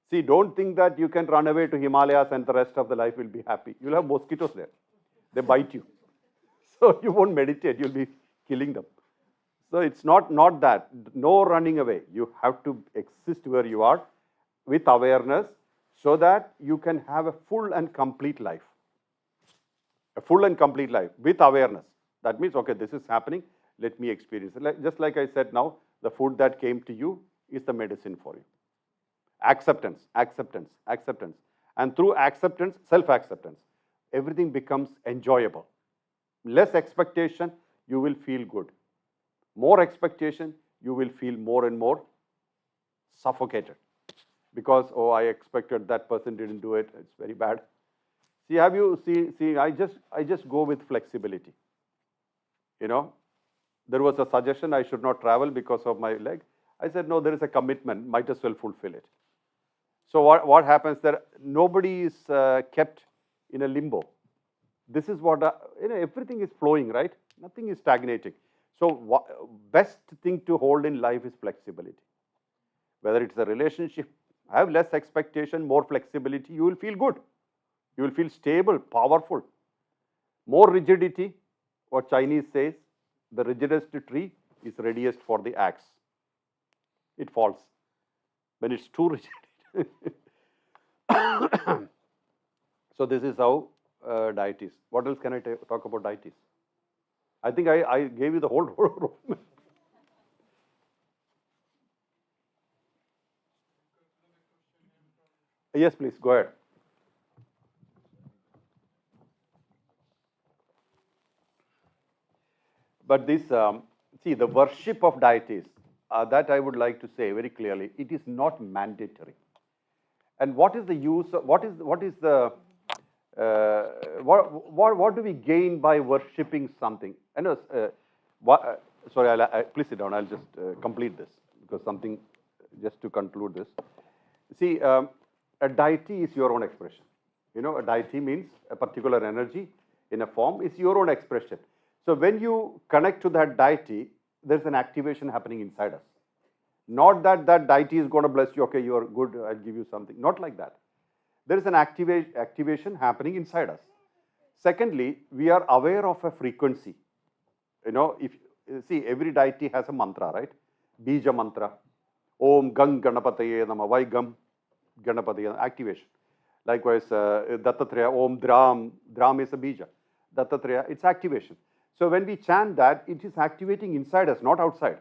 See, don't think that you can run away to Himalayas and the rest of the life will be happy. You'll have mosquitoes there. They bite you. So you won't meditate, you'll be killing them. So it's not that. No running away. You have to exist where you are with awareness so that you can have a full and complete life. A full and complete life with awareness. That means, okay, this is happening. Let me experience it. Just like I said now, the food that came to you is the medicine for you. Acceptance, acceptance, acceptance. And through acceptance, self-acceptance, everything becomes enjoyable. Less expectation, you will feel good. More expectation, you will feel more and more suffocated. Because, oh, I expected that person didn't do it, it's very bad. See, I just go with flexibility. You know, there was a suggestion I should not travel because of my leg. I said, no, there is a commitment, might as well fulfill it. So what happens there? Nobody is kept in a limbo. This is what, everything is flowing, right? Nothing is stagnating. So best thing to hold in life is flexibility. Whether it's a relationship, have less expectation, more flexibility, you will feel good. You will feel stable, powerful. More rigidity, what Chinese says, the rigidest tree is readiest for the axe. It falls when it's too rigid. So this is how deities. What else can I talk about deities? I think I gave you the whole room. Yes, please, go ahead. But this, see, the worship of deities, that I would like to say very clearly, it is not mandatory. And what is the use? What do we gain by worshipping something? And sorry, please sit down. I'll just complete this because something just to conclude this. See, a deity is your own expression. You know, a deity means a particular energy in a form is your own expression. So when you connect to that deity, there's an activation happening inside us. Not that that deity is going to bless you, okay, you're good, I'll give you something. Not like that. There is an activation happening inside us. Secondly, we are aware of a frequency. You know, if see, every deity has a mantra, right? Bija mantra. Om Gang Ganapataye Nama. Why Gam Ganapataye? Activation. Likewise, Dattatreya, Om Dram. Dram is a bija. Dattatreya, it's activation. So when we chant that, it is activating inside us, not outside.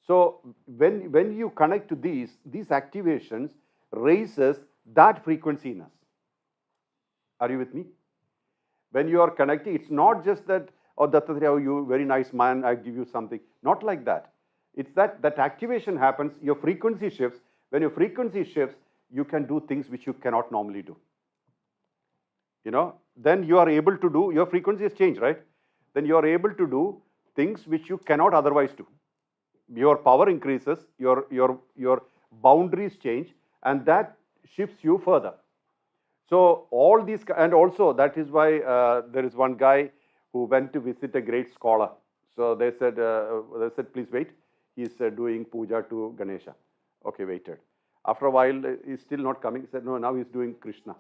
So when you connect to these activations raises that frequency in us. Are you with me? When you are connecting, it's not just that, oh, Dattatreya, you very nice man, I give you something. Not like that. It's that activation happens, your frequency shifts. When your frequency shifts, you can do things which you cannot normally do. You know, then you are able to do, your frequency has changed, right? Then you are able to do things which you cannot otherwise do. Your power increases, your boundaries change, and that shifts you further. So all these, and also that is why there is one guy who went to visit a great scholar. So they said, please wait. He's doing puja to Ganesha. Okay, waited. After a while, he's still not coming. He said, no, now he's doing Krishna.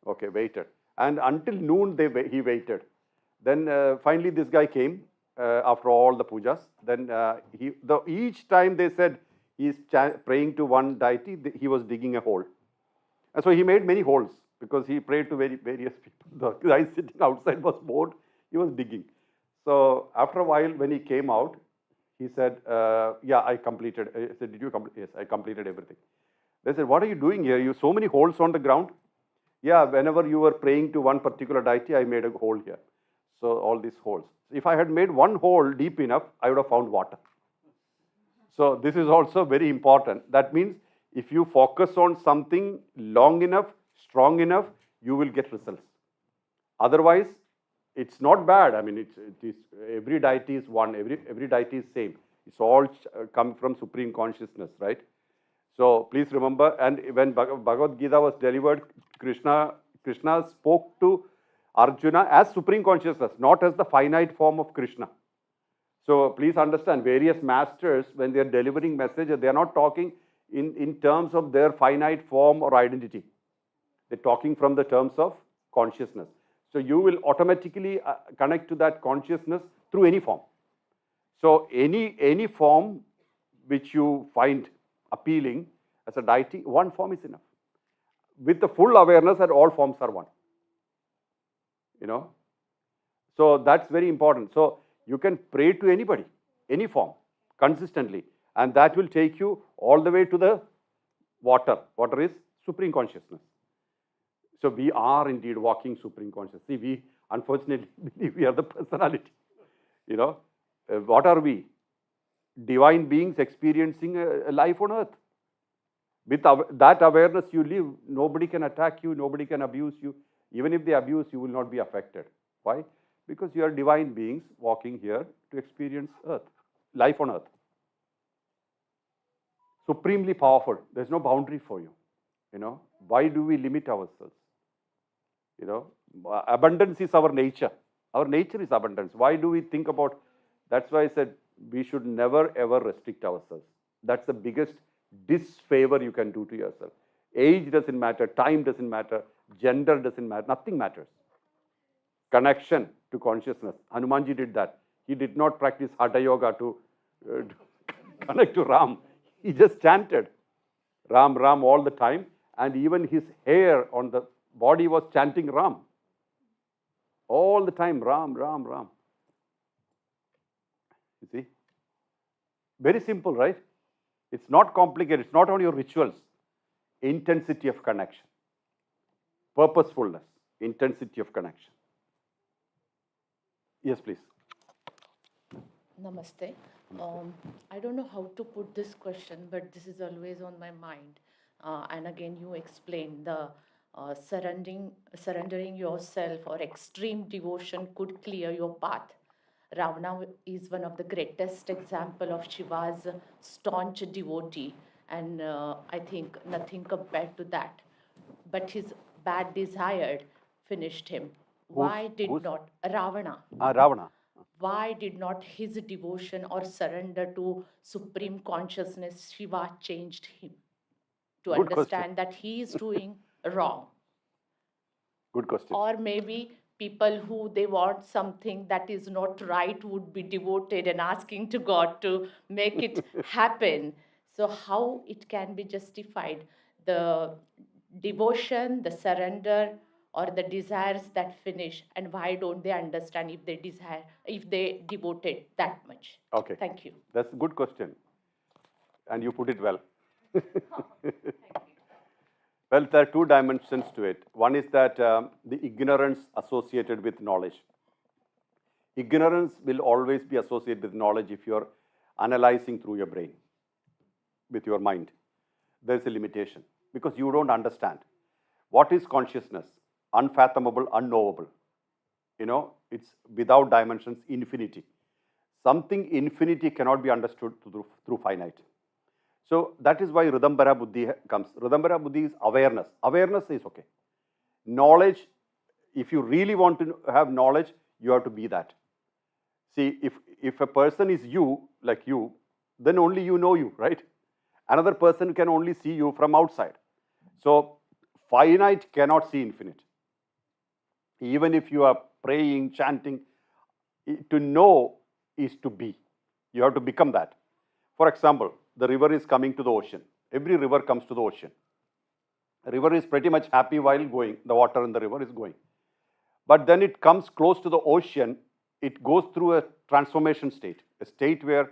Okay, waited. And until noon, he waited. Then finally, this guy came after all the pujas. Then each time they said he's praying to one deity, he was digging a hole. And so he made many holes because he prayed to various people. The guy sitting outside was bored. He was digging. So after a while, when he came out, he said, yeah, I completed. I said, did you complete? Yes, I completed everything. They said, what are you doing here? You have so many holes on the ground. Yeah, whenever you were praying to one particular deity, I made a hole here. So all these holes. If I had made one hole deep enough, I would have found water. So this is also very important. That means if you focus on something long enough, strong enough, you will get results. Otherwise, it's not bad. I mean, it is every deity is one. Every deity is same. It's all come from supreme consciousness, right? So please remember. And when Bhagavad Gita was delivered, Krishna spoke to Arjuna as supreme consciousness, not as the finite form of Krishna. So please understand, various masters, when they are delivering messages, they are not talking in terms of their finite form or identity. They're talking from the terms of consciousness. So you will automatically connect to that consciousness through any form. So any form which you find appealing as a deity, one form is enough. With the full awareness that all forms are one. You know, so that's very important. So you can pray to anybody, any form, consistently, and that will take you all the way to the water. Water is supreme consciousness. So we are indeed walking supreme consciousness. See, we unfortunately believe we are the personality. You know, what are we? divine beings experiencing a life on earth. With that awareness you live, nobody can attack you, nobody can abuse you. Even if they abuse, you will not be affected. Why? Because you are divine beings walking here to experience earth, life on earth. Supremely powerful. There's no boundary for you. Why do we limit ourselves? Abundance is our nature. Our nature is abundance. Why do we think about? That's why I said we should never ever restrict ourselves. That's the biggest disfavor you can do to yourself. Age doesn't matter, time doesn't matter, gender doesn't matter, nothing matters. Connection to consciousness. Hanumanji did that. He did not practice Hatha Yoga to connect to Ram. He just chanted Ram, Ram all the time, and even his hair on the body was chanting Ram. All the time, Ram, Ram, Ram. You see? Very simple, right? It's not complicated. It's not on your rituals. Intensity of connection. Purposefulness. Intensity of connection. Yes, please. Namaste. I don't know how to put this question, but this is always on my mind. And again, you explained the surrendering yourself or extreme devotion could clear your path. Ravana is one of the greatest example of Shiva's staunch devotee, and I think nothing compared to that. But his bad desire finished him. Why did not Ravana? Ravana. Why did not his devotion or surrender to supreme consciousness Shiva changed him to Good understand that he is doing wrong? Good question. Or maybe people who they want something that is not right would be devoted and asking to God to make it happen. So how it can be justified? The devotion, the surrender, or the desires that finish, and why don't they understand if they desire, if they devoted that much? Okay. Thank you. That's a good question. And you put it well. Well, there are two dimensions to it. One is that the ignorance associated with knowledge. Ignorance will always be associated with knowledge if you're analyzing through your brain, with your mind. There's a limitation because you don't understand. What is consciousness? Unfathomable, unknowable. It's without dimensions, infinity. Something infinity cannot be understood through finite. So that is why Ridambara Buddhi comes. Ridambara Buddhi is awareness. Awareness is okay. Knowledge, if you really want to have knowledge, you have to be that. See, if a person is you, like you, then only you know you, right? Another person can only see you from outside. So finite cannot see infinite. Even if you are praying, chanting, to know is to be. You have to become that. For example, the river is coming to the ocean. Every river comes to the ocean. A river is pretty much happy while going. The water in the river is going. But then it comes close to the ocean. It goes through a transformation state, a state where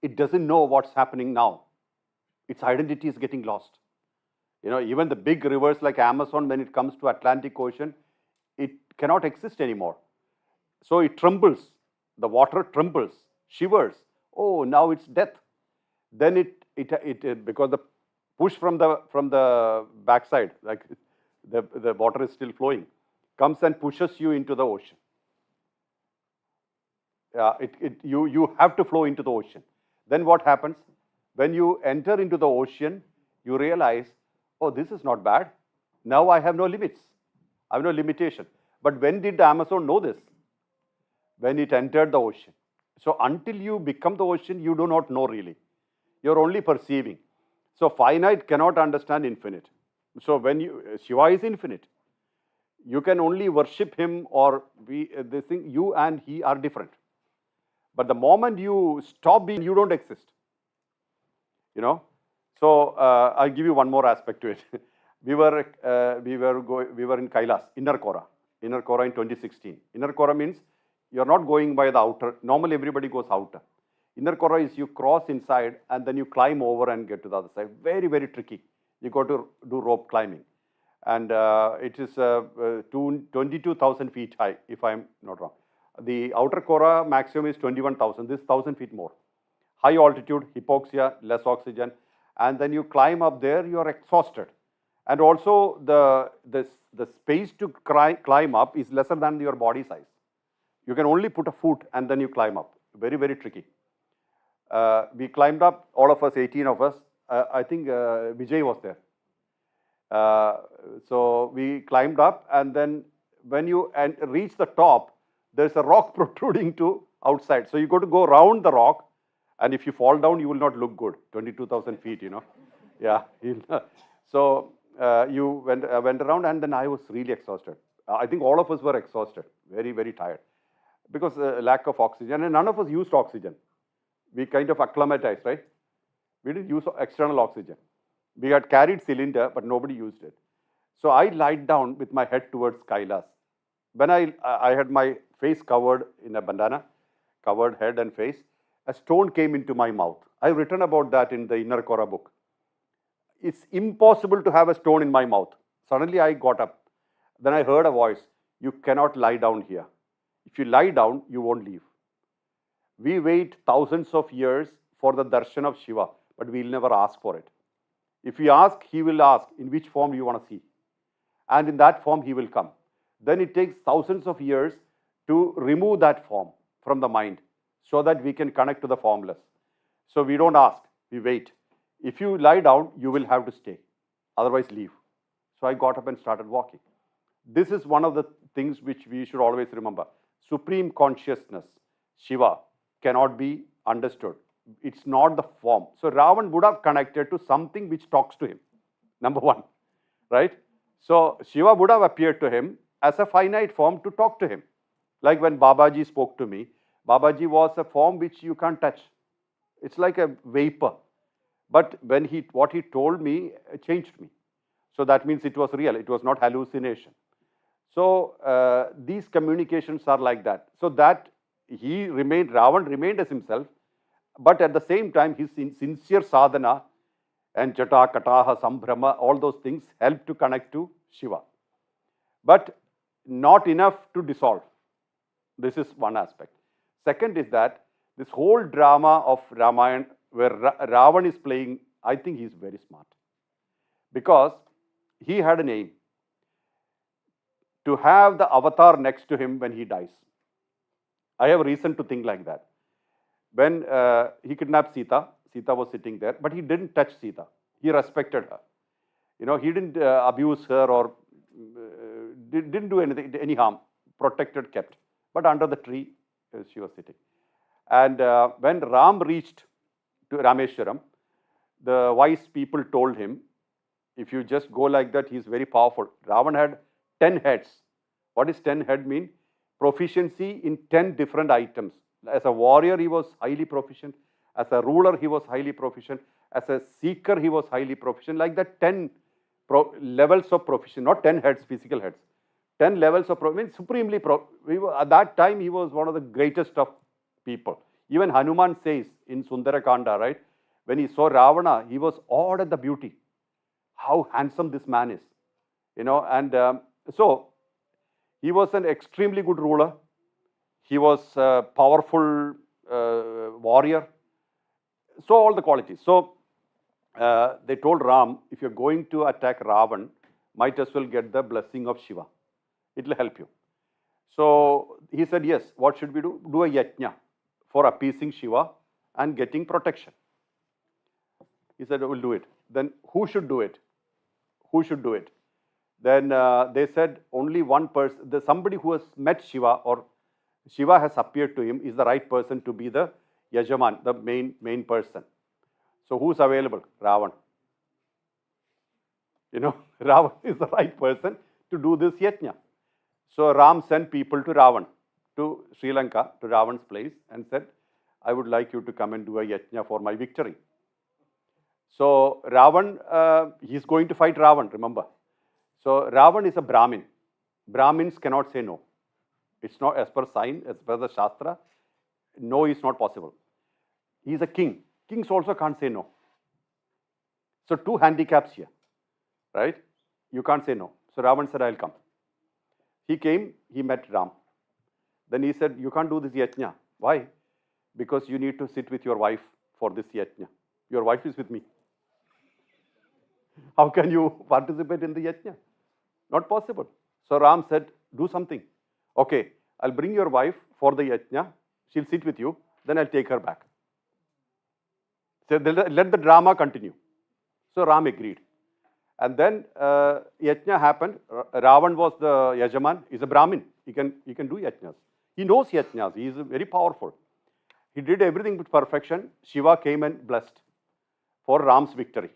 it doesn't know what's happening now. Its identity is getting lost. Even the big rivers like Amazon, when it comes to Atlantic Ocean, it cannot exist anymore. So it trembles. The water trembles, shivers. Oh, now it's death. Then it because the push from the backside, like the water is still flowing, comes and pushes you into the ocean. You have to flow into the ocean. Then what happens? When you enter into the ocean, you realize, oh, this is not bad. Now I have no limits. I have no limitation. But when did the Amazon know this? When it entered the ocean. So until you become the ocean, you do not know really. You're only perceiving. So finite cannot understand infinite. So when Shiva is infinite, you can only worship him or this thing, you and he are different. But the moment you stop being, you don't exist. So I'll give you one more aspect to it. We were in Kailas, Inner Kora in 2016. Inner Kora means you're not going by the outer. Normally everybody goes outer. Inner Kora is you cross inside and then you climb over and get to the other side. Very, very tricky. You got to do rope climbing. And it is 22,000 feet high, if I'm not wrong. The outer Kora maximum is 21,000. This is 1,000 feet more. high altitude, hypoxia, less oxygen, and then you climb up there, you are exhausted. And also the space to climb up is lesser than your body size. You can only put a foot and then you climb up. Very, very tricky. We climbed up, all of us, 18 of us. I think Vijay was there. So we climbed up, and then when you reach the top, there's a rock protruding to outside. So you got to go around the rock, and if you fall down, you will not look good. 22,000 feet, you know. Yeah. So you went around, and then I was really exhausted. I think all of us were exhausted, very, very tired, because lack of oxygen, and none of us used oxygen. We kind of acclimatized, right? We didn't use external oxygen. We had carried cylinder, but nobody used it. So I lied down with my head towards Kailas. When I had my face covered in a bandana, covered head and face, a stone came into my mouth. I've written about that in the Inner Kora book. It's impossible to have a stone in my mouth. Suddenly I got up. Then I heard a voice, you cannot lie down here. If you lie down, you won't leave. We wait thousands of years for the darshan of Shiva, but we'll never ask for it. If we ask, he will ask, in which form you want to see? And in that form, he will come. Then it takes thousands of years to remove that form from the mind so that we can connect to the formless. So we don't ask, we wait. If you lie down, you will have to stay. Otherwise, leave. So I got up and started walking. This is one of the things which we should always remember. Supreme consciousness, Shiva, cannot be understood. It's not the form. So Ravan would have connected to something which talks to him, number one, right? So Shiva would have appeared to him as a finite form to talk to him. Like when Babaji spoke to me, Babaji was a form which you can't touch. It's like a vapor. But when what he told me changed me. So that means it was real. It was not hallucination. So these communications are like that. So that Ravan remained as himself, but at the same time, his sincere sadhana and jata, kataha, sambhrama, all those things help to connect to Shiva. But not enough to dissolve. This is one aspect. Second is that this whole drama of Ramayana, where Ravan is playing, I think he is very smart. Because he had an aim to have the avatar next to him when he dies. I have reason to think like that. When he kidnapped Sita, Sita was sitting there, but he didn't touch Sita. He respected her. You know, he didn't abuse her or didn't do anything, any harm. Protected, kept. But under the tree, she was sitting. And when Ram reached to Rameshwaram, the wise people told him, if you just go like that, he is very powerful. Ravan had 10 heads. What does 10 head mean? Proficiency in 10 different items. As a warrior, he was highly proficient. As a ruler, he was highly proficient. As a seeker, he was highly proficient. Like that, 10 levels of proficiency, not 10 heads, physical heads. 10 levels of proficiency, supremely at that time, he was one of the greatest of people. Even Hanuman says in Sundarakanda, right? When he saw Ravana, he was awed at the beauty. How handsome this man is. You know, and so he was an extremely good ruler. He was a powerful warrior. So all the qualities. So they told Ram, if you're going to attack Ravan, might as well get the blessing of Shiva. It will help you. So he said, yes, what should we do? Do a yajna for appeasing Shiva and getting protection. He said, we'll do it. Then who should do it? Who should do it? Then they said only one person, somebody who has met Shiva or Shiva has appeared to him is the right person to be the Yajaman, the main person. So who's available? Ravan. You know, Ravan is the right person to do this yajna. So Ram sent people to Ravan, to Sri Lanka, to Ravan's place and said, I would like you to come and do a yajna for my victory. So Ravan, he's going to fight Ravan, remember. So Ravan is a Brahmin. Brahmins cannot say no. It's not as per sign, as per the Shastra. No is not possible. He's a king. Kings also can't say no. So two handicaps here, right? You can't say no. So Ravan said, I'll come. He came, he met Ram. Then he said, you can't do this yajna. Why? Because you need to sit with your wife for this yajna. Your wife is with me. How can you participate in the yajna? Not possible. So Ram said, do something. Okay, I'll bring your wife for the yajna. She'll sit with you. Then I'll take her back. So let the drama continue. So Ram agreed. And then yajna happened. Ravan was the yajaman. He's a Brahmin. He can do yajnas. He knows yajnas. He is very powerful. He did everything with perfection. Shiva came and blessed for Ram's victory.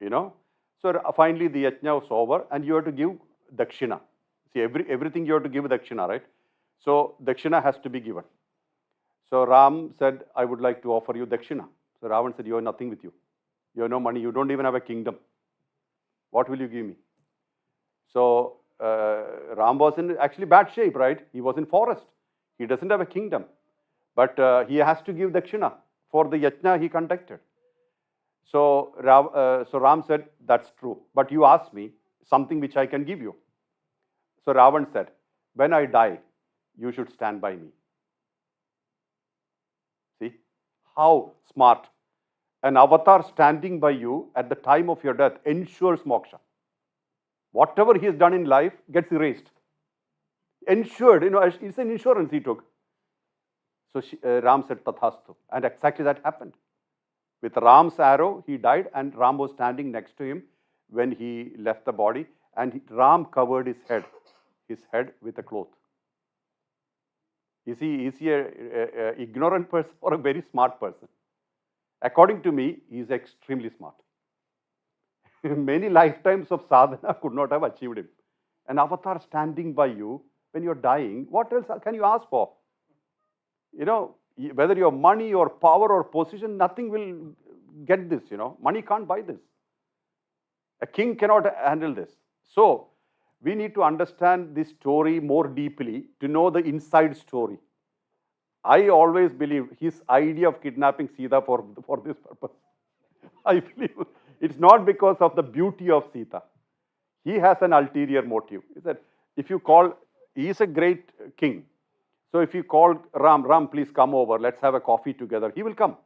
You know. So finally the yajna was over, and you have to give dakshina. See, everything you have to give dakshina, right? So dakshina has to be given. So Ram said, I would like to offer you dakshina. So Ravan said, you have nothing with you. You have no money. You don't even have a kingdom. What will you give me? So Ram was in actually bad shape, right? He was in forest. He doesn't have a kingdom. But he has to give dakshina for the yajna he conducted. So Ram said, that's true. But you asked me something which I can give you. So Ravan said, when I die, you should stand by me. See, how smart. An avatar standing by you at the time of your death ensures moksha. Whatever he has done in life gets erased. Ensured, it's an insurance he took. So Ram said, Tathastu. And exactly that happened. With Ram's arrow, he died, and Ram was standing next to him when he left the body, and Ram covered his head with a cloth. Is he a ignorant person or a very smart person? According to me, he is extremely smart. Many lifetimes of sadhana could not have achieved him. An avatar standing by you when you're dying, what else can you ask for? Whether you have money or power or position, nothing will get this, Money can't buy this. A king cannot handle this. So, we need to understand this story more deeply to know the inside story. I always believe his idea of kidnapping Sita for this purpose. I believe it's not because of the beauty of Sita. He has an ulterior motive. He said, he is a great king. So if you call Ram, please come over, let's have a coffee together, he will come.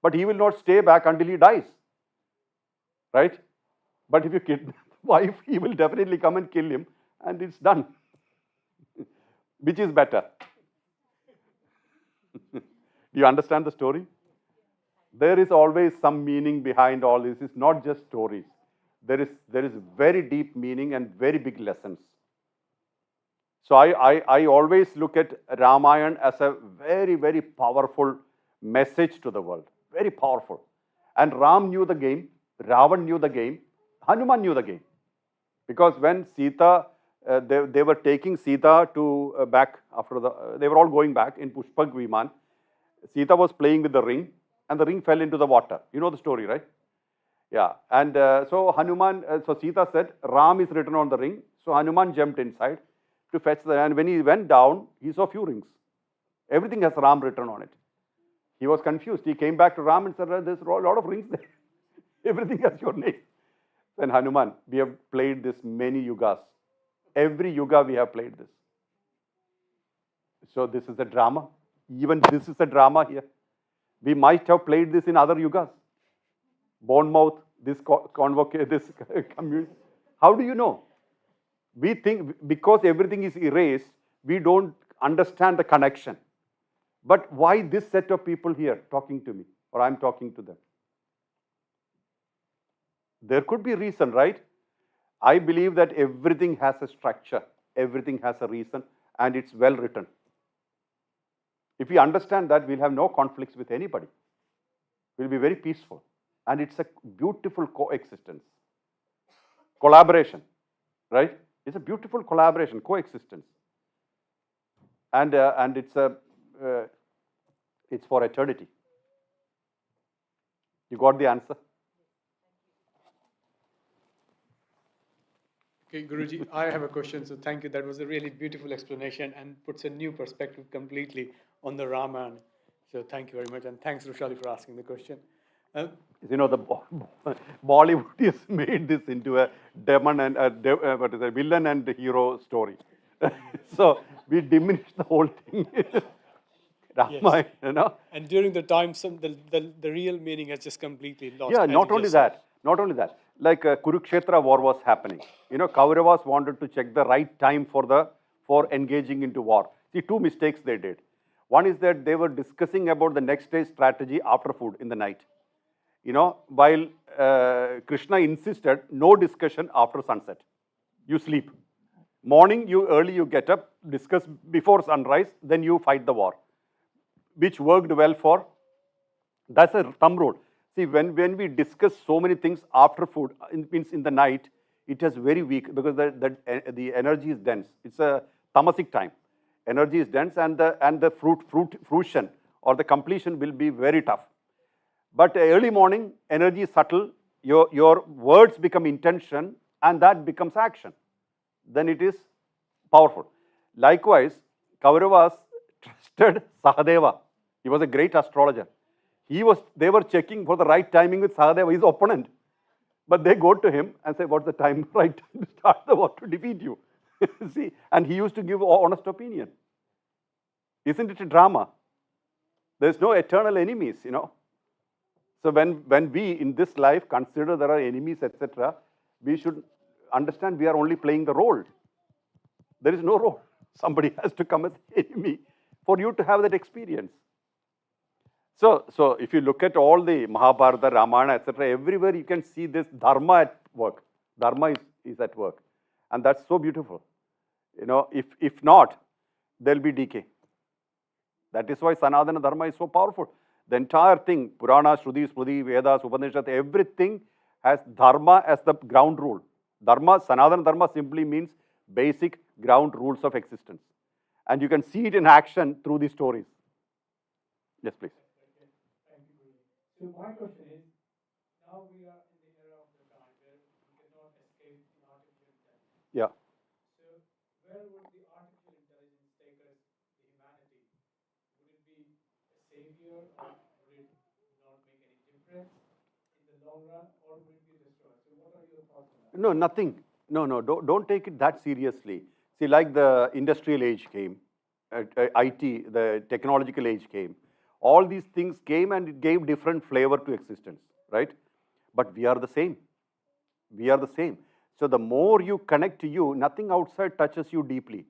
But he will not stay back until he dies. Right? But if you kidnap the wife, he will definitely come and kill him, and it's done. Which is better? Do you understand the story? There is always some meaning behind all this. It's not just stories. There is very deep meaning and very big lessons. So I always look at Ramayana as a very, very powerful message to the world. Very powerful. And Ram knew the game, Ravan knew the game, Hanuman knew the game. Because when Sita, they were taking Sita to back after they were all going back in Pushpak Viman. Sita was playing with the ring, and the ring fell into the water. You know the story, right? Yeah. And so Sita said, Ram is written on the ring. So Hanuman jumped inside to fetch and when he went down, he saw few rings. Everything has Ram written on it. He was confused. He came back to Ram and said, there's a lot of rings there. Everything has your name. Then Hanuman, we have played this many yugas. Every yuga we have played this. So this is a drama. Even this is a drama here. We might have played this in other yugas. Bournemouth, this community. How do you know? We think because everything is erased, we don't understand the connection. But why this set of people here talking to me, or I'm talking to them? There could be a reason, right? I believe that everything has a structure, everything has a reason, and it's well written. If we understand that, we'll have no conflicts with anybody. We'll be very peaceful. And it's a beautiful coexistence. Collaboration, right? It's a beautiful collaboration, coexistence. And it's for eternity. You got the answer? Okay, Guruji, I have a question. So thank you. That was a really beautiful explanation and puts a new perspective completely on the Ramayana. So thank you very much. And thanks, Rushali, for asking the question. The Bollywood has made this into a demon and a villain and hero story. So we diminish the whole thing. Rama, you know. And during the time, the real meaning has just completely lost. Yeah, as not you only just said. that, not only that. Like Kurukshetra war was happening. You know, Kauravas wanted to check the right time for engaging into war. See, two mistakes they did. One is that they were discussing about the next day's strategy after food in the night. You know, while Krishna insisted no discussion after sunset. You sleep. Morning, early you get up, discuss before sunrise, then you fight the war, which worked well for. That's a thumb rule. See, when we discuss so many things after food, means in the night, it is very weak because the energy is dense. It's a tamasic time. Energy is dense, and the fruition or the completion will be very tough. But early morning, energy is subtle. Your words become intention, and that becomes action. Then it is powerful. Likewise, Kauravas trusted Sahadeva. He was a great astrologer. They were checking for the right timing with Sahadeva, his opponent. But they go to him and say, what's the right time to start the war to defeat you? See, and he used to give honest opinion. Isn't it a drama? There's no eternal enemies, you know. So when we in this life consider there are enemies, etc., we should understand we are only playing the role. There is no role. Somebody has to come as enemy for you to have that experience. So if you look at all the Mahabharata, Ramayana, etc., everywhere you can see this dharma at work. Dharma is at work. And that's so beautiful. You know, if not, there'll be decay. That is why Sanatana Dharma is so powerful. The entire thing, Purana, Shruti, Smriti, Vedas, Upanishads, everything has Dharma as the ground rule. Dharma, Sanatana Dharma simply means basic ground rules of existence. And you can see it in action through these stories. Yes, please. So my question is, now we are in the era of the time where we cannot escape the artificial intelligence. Yeah. So where would the artificial intelligence take us, the humanity? Would it be a savior, or would it not make any difference in the long run, or would it be a destroyer? So what are your thoughts on that? No, nothing. No, don't take it that seriously. See, like the industrial age came, IT, the technological age came. All these things came and it gave different flavor to existence, right? But we are the same. We are the same. So the more you connect to you, nothing outside touches you deeply.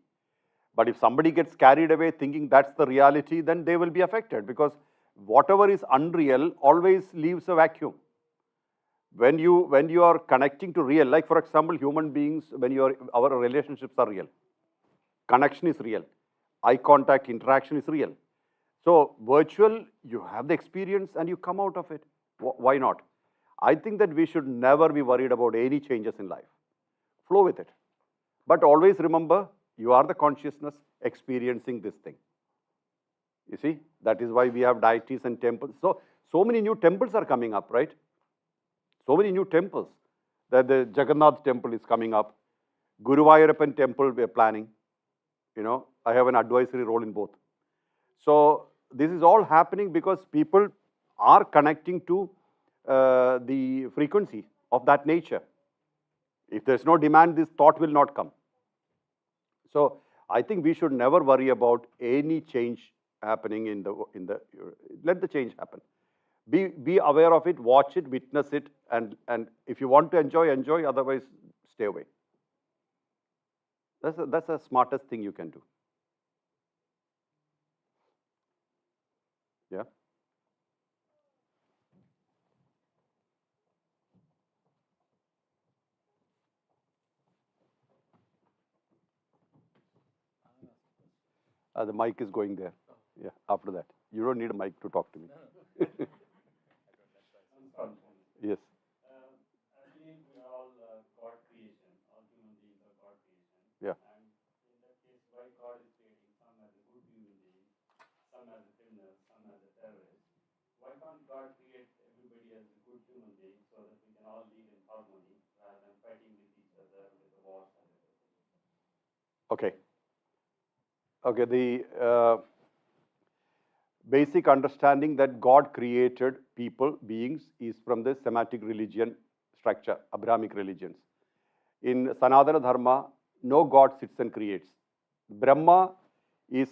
But if somebody gets carried away thinking that's the reality, then they will be affected, because whatever is unreal always leaves a vacuum. When you are connecting to real, like for example, human beings, our relationships are real. Connection is real. Eye contact, interaction is real. So virtual, you have the experience and you come out of it. Why not? I think that we should never be worried about any changes in life. Flow with it. But always remember, you are the consciousness experiencing this thing. You see, that is why we have deities and temples. So many new temples are coming up, right? So many new temples. The Jagannath temple is coming up. Guruvayurappan temple we are planning. You know, I have an advisory role in both. So this is all happening because people are connecting to the frequency of that nature. If there's no demand, this thought will not come. So I think we should never worry about any change happening in the let the change happen. Be aware of it, watch it, witness it, and if you want to enjoy, otherwise stay away. That's the smartest thing you can do. Yeah. The mic is going there. Yeah, after that. You don't need a mic to talk to me. Yes. I believe we are all God creation, all human beings are God creation. Yeah. And in that case, why God is creating some as a good human being, some as a criminal, some as a terrorist? Why can't God create everybody as a good human being so that we can all live in harmony rather than fighting with each other with the wars and everything? Okay. Okay, the basic understanding that God created people, beings, is from the Semitic religion structure, Abrahamic religions. In Sanatana Dharma, no God sits and creates. Brahma is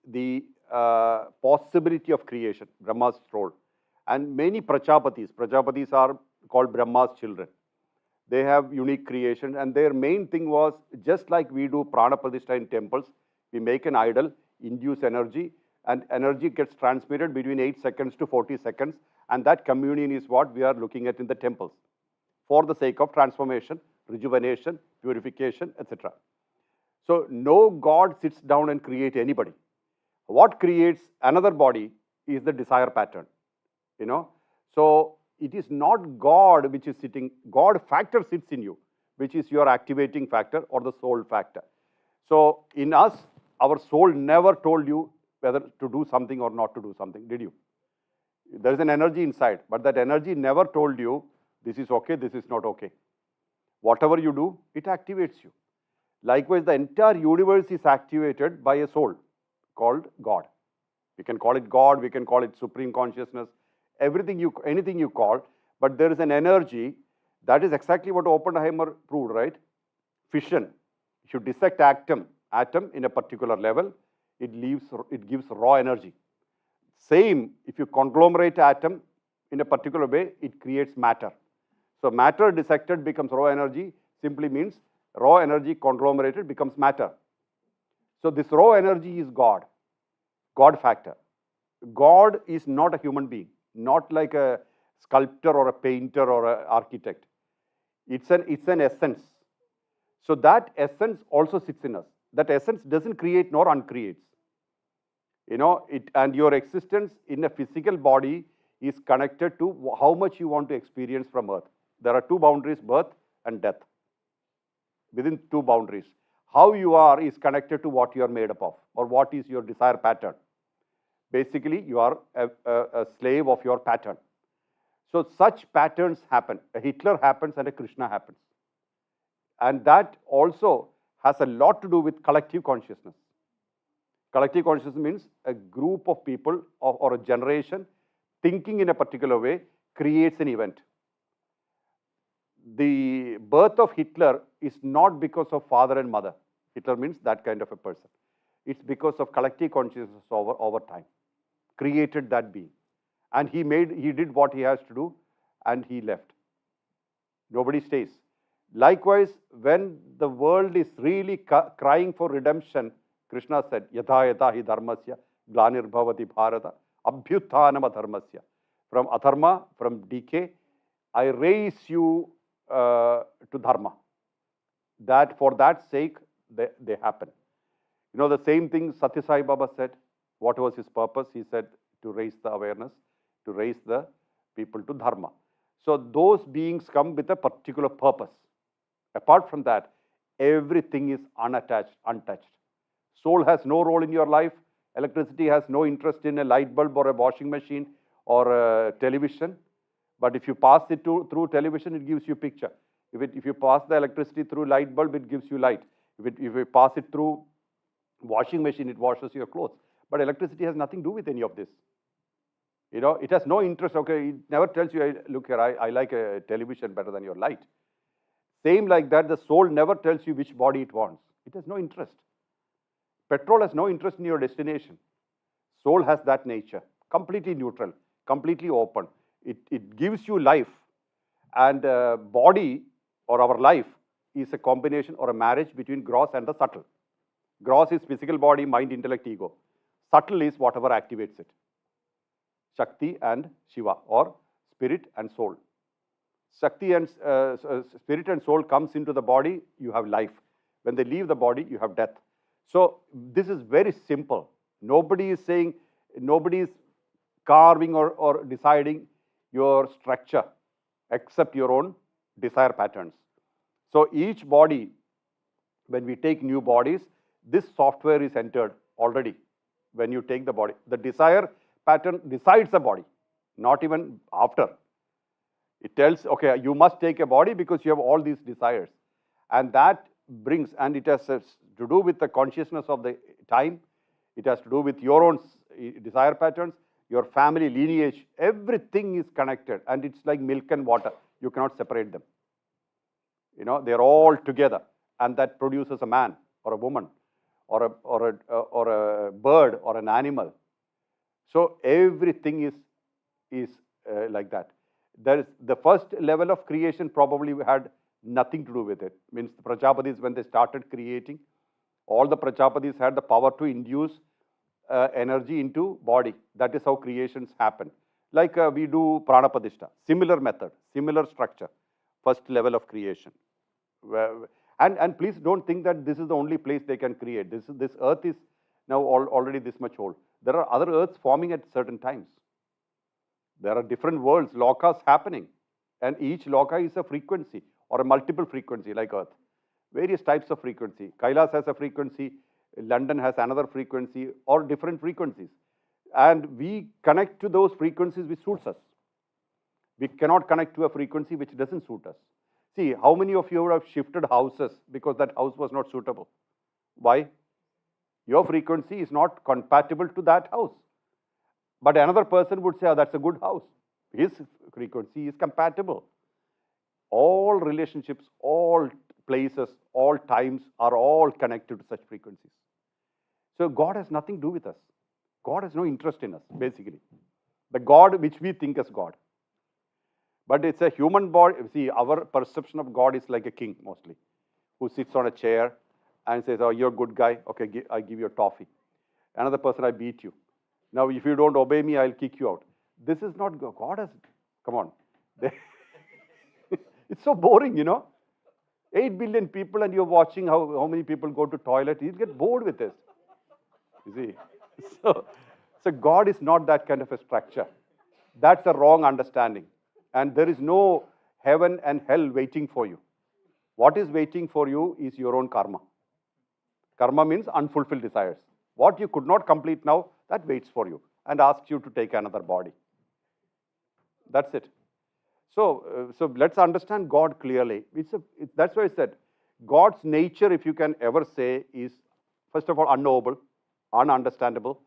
the possibility of creation, Brahma's role. And many Prajapatis are called Brahma's children. They have unique creation, and their main thing was, just like we do prana pratishtha in temples, we make an idol, induce energy, and energy gets transmitted between 8 seconds to 40 seconds, and that communion is what we are looking at in the temples for the sake of transformation, rejuvenation, purification, etc. So no God sits down and creates anybody. What creates another body is the desire pattern. So it is not God which is sitting, God factor sits in you, which is your activating factor or the soul factor. So in us, our soul never told you whether to do something or not to do something, did you? There is an energy inside, but that energy never told you this is okay, this is not okay. Whatever you do, it activates you. Likewise, the entire universe is activated by a soul called God. We can call it God, we can call it supreme consciousness, anything you call, but there is an energy. That is exactly what Oppenheimer proved, right? Fission. If you dissect atom in a particular level, it gives raw energy. Same, if you conglomerate atom in a particular way, it creates matter. So matter dissected becomes raw energy, simply means raw energy conglomerated becomes matter. So this raw energy is God factor. God is not a human being, not like a sculptor or a painter or an architect. It's an essence. So that essence also sits in us. That essence doesn't create nor uncreates. And your existence in a physical body is connected to how much you want to experience from earth. There are two boundaries, birth and death. Within two boundaries, how you are is connected to what you are made up of, or what is your desire pattern. Basically, you are a slave of your pattern. So such patterns happen. A Hitler happens and a Krishna happens. And that also has a lot to do with collective consciousness. Collective consciousness means a group of people or a generation thinking in a particular way creates an event. The birth of Hitler is not because of father and mother. Hitler means that kind of a person. It's because of collective consciousness over time. Created that being. And he did what he has to do, and he left. Nobody stays. Likewise, when the world is really crying for redemption, Krishna said, Yatha yatha hi dharmasya glanirbhavati bharata abhyuthanam adharmasya. From adharma, from decay, I raise you to dharma. That for that sake, they happen. The same thing Satya Sai Baba said. What was his purpose? He said to raise the awareness, to raise the people to dharma. So those beings come with a particular purpose. Apart from that, everything is unattached, untouched. Soul has no role in your life. Electricity has no interest in a light bulb or a washing machine or a television. But if you pass it through television, it gives you picture. If you pass the electricity through light bulb, it gives you light. If you pass it through washing machine, it washes your clothes. But electricity has nothing to do with any of this. It has no interest. Okay, it never tells you, look here, I like a television better than your light. Same like that, the soul never tells you which body it wants. It has no interest. Petrol has no interest in your destination. Soul has that nature, completely neutral, completely open. It gives you life. And body or our life is a combination or a marriage between gross and the subtle. Gross is physical body, mind, intellect, ego. Subtle is whatever activates it. Shakti and Shiva, or spirit and soul. Shakti and spirit and soul comes into the body, you have life. When they leave the body, you have death. So this is very simple. Nobody is carving or deciding your structure except your own desire patterns. So each body, when we take new bodies, this software is entered already when you take the body. The desire pattern decides the body, not even after. It tells, okay, you must take a body because you have all these desires. And that brings, and it has to do with the consciousness of the time. It has to do with your own desire patterns, your family lineage. Everything is connected, and it's like milk and water. You cannot separate them. They're all together, and that produces a man or a woman or a bird or an animal So everything is like that. There is the first level of creation probably had nothing to do with it. Means the Prajapatis, when they started creating, all the Prajapatis had the power to induce energy into body. That is how creations happen. Like we do Pranapadishta, similar method, similar structure, first level of creation. And please don't think that this is the only place they can create. This earth is now already this much old. There are other earths forming at certain times. There are different worlds, lokas happening. And each loka is a frequency or a multiple frequency like earth. Various types of frequency. Kailas has a frequency, London has another frequency or different frequencies. And we connect to those frequencies which suits us. We cannot connect to a frequency which doesn't suit us. See, how many of you would have shifted houses because that house was not suitable? Why? Your frequency is not compatible to that house. But another person would say, oh, that's a good house. His frequency is compatible. All relationships, all places, all times are all connected to such frequencies. So God has nothing to do with us. God has no interest in us, basically. The God which we think as God. But it's a human body. See, our perception of God is like a king, mostly, who sits on a chair and says, oh, you're a good guy. Okay, I give you a toffee. Another person, I beat you. Now, if you don't obey me, I'll kick you out. This is not God. God has, come on. It's so boring, 8 billion people and you're watching how many people go to toilet. You'll get bored with this. You see? So God is not that kind of a structure. That's a wrong understanding. And there is no heaven and hell waiting for you. What is waiting for you is your own karma. Karma means unfulfilled desires. What you could not complete now, that waits for you and asks you to take another body. That's it. So let's understand God clearly. That's why I said God's nature, if you can ever say, is first of all unknowable, ununderstandable.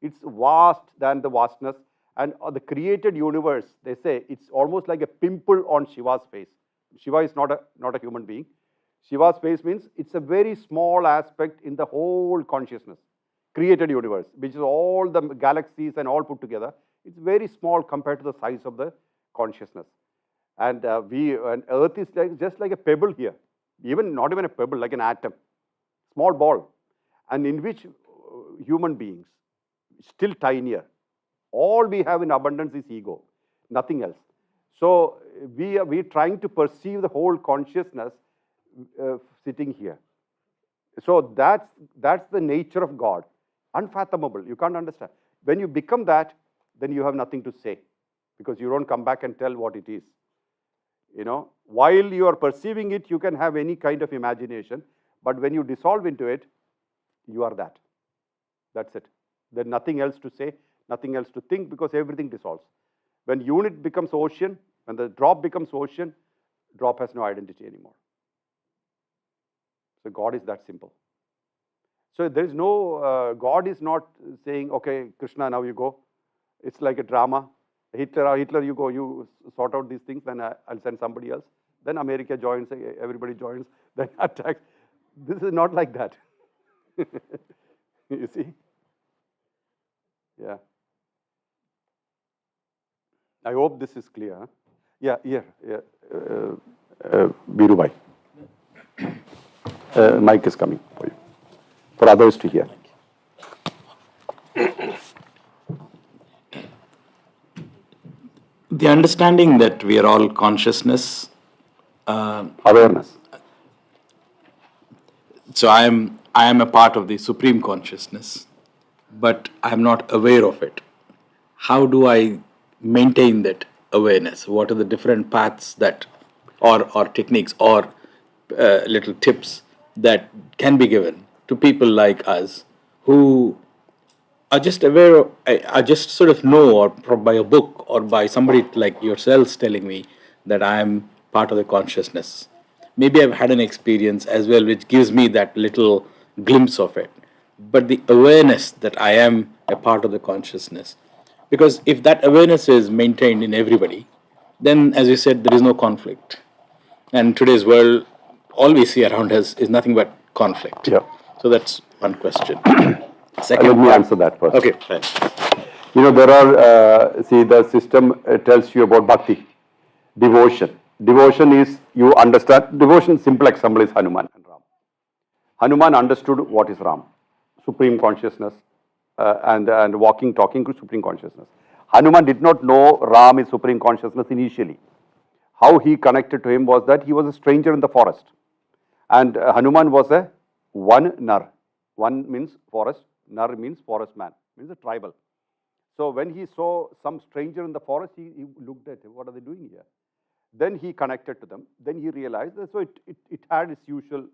It's vast than the vastness. And the created universe, they say, it's almost like a pimple on Shiva's face. Shiva is not a human being. Shiva's face means it's a very small aspect in the whole consciousness. Created universe, which is all the galaxies and all put together. It's very small compared to the size of the consciousness. And Earth is just like a pebble here. Not even a pebble, like an atom. Small ball. And in which human beings, still tinier. All we have in abundance is ego, nothing else. So we're trying to perceive the whole consciousness sitting here. So that's the nature of God. Unfathomable, you can't understand. When you become that, then you have nothing to say because you don't come back and tell what it is. While you are perceiving it, you can have any kind of imagination, but when you dissolve into it, you are that. That's it. There's nothing else to say, nothing else to think because everything dissolves. When unit becomes ocean, when the drop becomes ocean, drop has no identity anymore. So God is that simple. So there is no, God is not saying, okay, Krishna, now you go. It's like a drama. Hitler, you go, you sort out these things, then I'll send somebody else. Then America joins, everybody joins, then attacks. This is not like that. You see? Yeah. I hope this is clear. Huh? Yeah, here. Birubai. Mic is coming for you, for others to hear. The understanding that we are all consciousness. Awareness. So I am a part of the supreme consciousness, but I am not aware of it. How do I maintain that awareness? What are the different paths that, or techniques, or little tips that can be given to people like us who are just aware, I just sort of know, or by a book or by somebody like yourselves telling me that I am part of the consciousness. Maybe I've had an experience as well which gives me that little glimpse of it. But the awareness that I am a part of the consciousness. Because if that awareness is maintained in everybody, then as you said, there is no conflict. And today's world, all we see around us is nothing but conflict. Yeah. So that's one question. Let me answer that first. Okay, fine. You know, there are, see, the system tells you about bhakti, devotion. Devotion is, you understand, devotion, simple example is Hanuman and Ram. Hanuman understood what is Ram, supreme consciousness, and walking, talking to supreme consciousness. Hanuman did not know Ram is supreme consciousness initially. How he connected to him was that he was a stranger in the forest. And Hanuman was a one nar. One means forest, nar means forest man, means a tribal. So when he saw some stranger in the forest, he looked at him, what are they doing here? Then he connected to them. Then he realized that, so it had its usual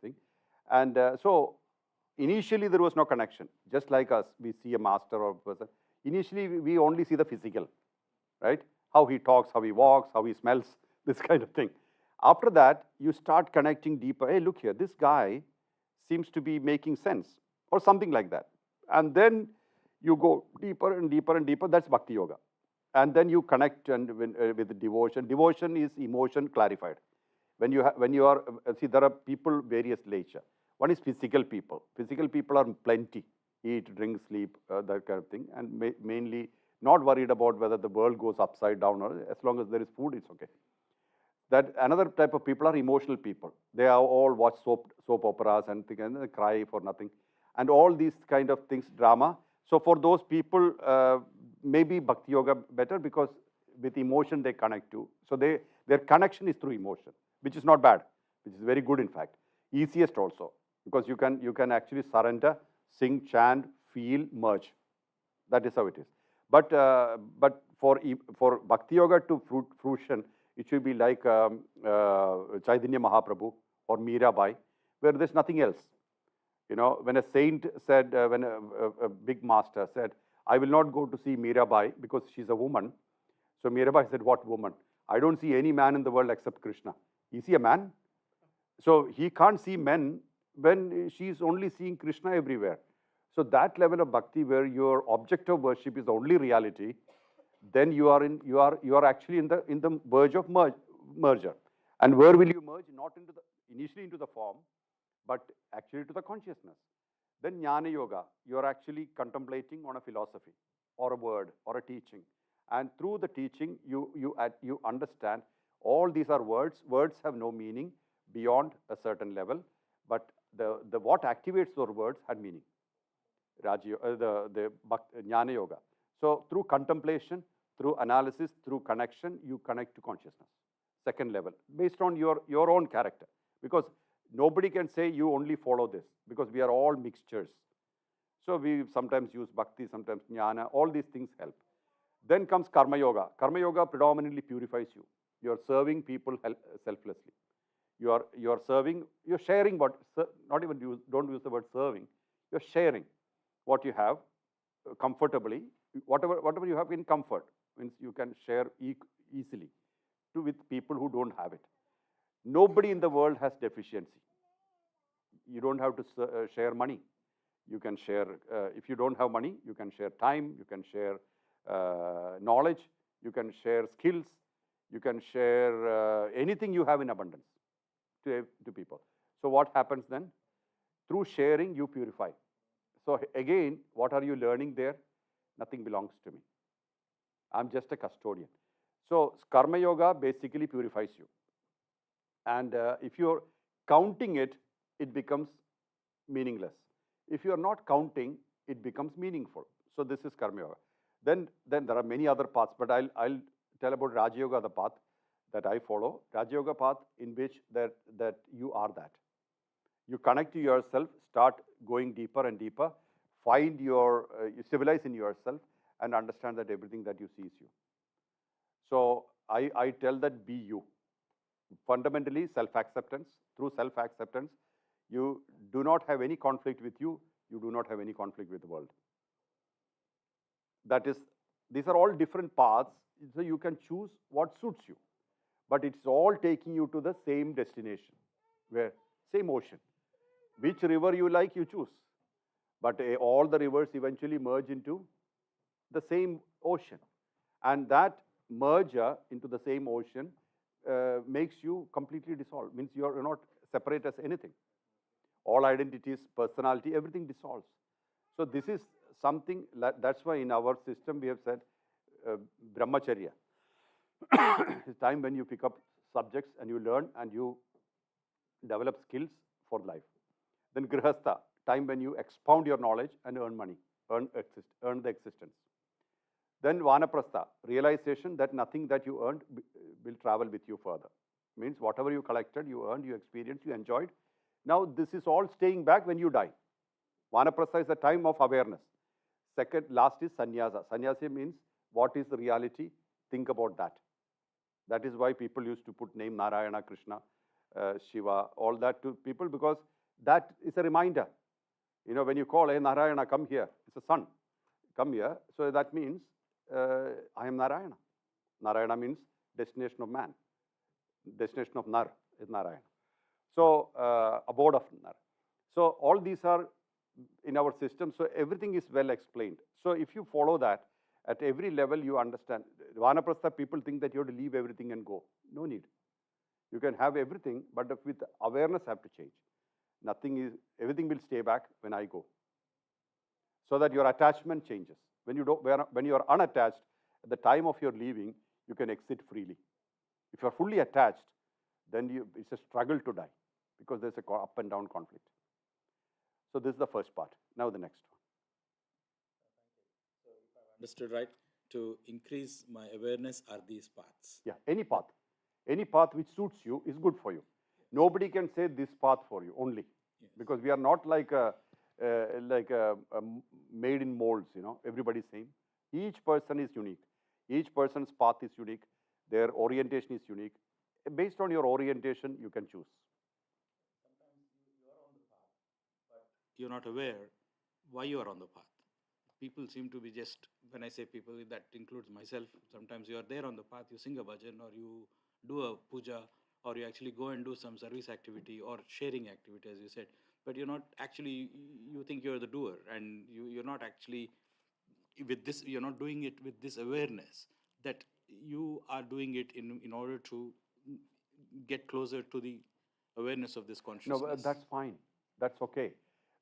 thing. And so initially there was no connection. Just like us, we see a master or a person. Initially we only see the physical, right? How he talks, how he walks, how he smells, this kind of thing. After that, you start connecting deeper. Hey, look here, this guy seems to be making sense, or something like that. And then you go deeper and deeper and deeper. That's bhakti yoga. And then you connect with devotion. Devotion is emotion clarified. When you are, see, there are people various nature. One is physical people. Physical people are plenty. Eat, drink, sleep, that kind of thing. And mainly not worried about whether the world goes upside down or as long as there is food, it's okay. That another type of people are emotional people. They are all watch soap operas and they cry for nothing. And all these kind of things, drama. So for those people, maybe bhakti yoga better because with emotion they connect to. So their connection is through emotion, which is not bad, which is very good in fact. Easiest also, because you can actually surrender, sing, chant, feel, merge. That is how it is. But for bhakti yoga to fruition, it should be like Chaitanya Mahaprabhu or Mirabai, where there's nothing else. You know, when a saint said, when a big master said, I will not go to see Mirabai because she's a woman. So Mirabai said, what woman? I don't see any man in the world except Krishna. Is he a man? So he can't see men when she's only seeing Krishna everywhere. So that level of bhakti where your object of worship is the only reality, then you are actually in the verge of merger. And where will you merge? Not initially into the form, but actually to the consciousness. Then Jnana Yoga, you are actually contemplating on a philosophy or a word or a teaching. And through the teaching, you understand all these are words. Words have no meaning beyond a certain level, but the what activates those words had meaning. The Jnana Yoga. So through contemplation, through analysis, through connection, you connect to consciousness. Second level, based on your own character. Because nobody can say you only follow this, because we are all mixtures. So we sometimes use bhakti, sometimes jnana, all these things help. Then comes karma yoga. Karma yoga predominantly purifies you. You are serving people selflessly. You are serving, you're sharing what, not even don't use the word serving. You're sharing what you have comfortably, whatever you have in comfort, means you can share easily with people who don't have it. Nobody in the world has deficiency. You don't have to share money. You can share, if you don't have money, you can share time, you can share knowledge, you can share skills, you can share anything you have in abundance to people. So what happens then? Through sharing, you purify. So again, what are you learning there? Nothing belongs to me. I'm just a custodian. So karma yoga basically purifies you. And if you're counting it, it becomes meaningless. If you are not counting, it becomes meaningful. So this is karma yoga. Then there are many other paths, but I'll tell about Raja Yoga, the path that I follow. Raja Yoga path in which that you are that. You connect to yourself, start going deeper and deeper, find you civilize in yourself and understand that everything that you see is you. So I tell that be you. Fundamentally, self-acceptance. Through self-acceptance, you do not have any conflict with you. You do not have any conflict with the world. That is, these are all different paths, so you can choose what suits you. But it's all taking you to the same destination, where same ocean. Which river you like, you choose. But all the rivers eventually merge into the same ocean. And that merger into the same ocean makes you completely dissolve. Means you're not separate as anything. All identities, personality, everything dissolves. So this is something, that's why in our system we have said brahmacharya. It's time when you pick up subjects and you learn and you develop skills for life. Then grihastha, time when you expound your knowledge and earn money, earn the existence. Then vanaprastha, realization that nothing that you earned will travel with you further. Means whatever you collected, you earned, you experienced, you enjoyed. Now this is all staying back when you die. Vanaprastha is the time of awareness. Second, last is sannyasa. Sannyasa means what is the reality? Think about that. That is why people used to put name Narayana, Krishna, Shiva, all that to people, because that is a reminder. You know, when you call, hey Narayana, come here, it's a son, come here. So that means I am Narayana. Narayana means destination of man. Destination of Nar is Narayana. So abode of Nar. So all these are in our system. So everything is well explained. So if you follow that, at every level you understand. Vanaprastha, people think that you have to leave everything and go. No need. You can have everything, but with awareness have to change. Everything will stay back when I go. So that your attachment changes. When you are unattached, at the time of your leaving, you can exit freely. If you are fully attached, then it's a struggle to die, because there's a up and down conflict. So this is the first part. Now the next one. Understood right? To increase my awareness are these paths. Yeah, any path. Any path which suits you is good for you. Nobody can say this path for you only. Yes. Because we are not like a made in molds, you know, everybody's same. Each person is unique. Each person's path is unique. Their orientation is unique. Based on your orientation, you can choose. Sometimes you are on the path, but you're not aware why you are on the path. People seem to be just, when I say people, that includes myself. Sometimes you are there on the path, you sing a bhajan or you do a puja, or you actually go and do some service activity or sharing activity, as you said. But you're not actually, you think you're the doer, and you're not actually with this, you're not doing it with this awareness that you are doing it in order to get closer to the awareness of this consciousness. No, that's fine. That's okay.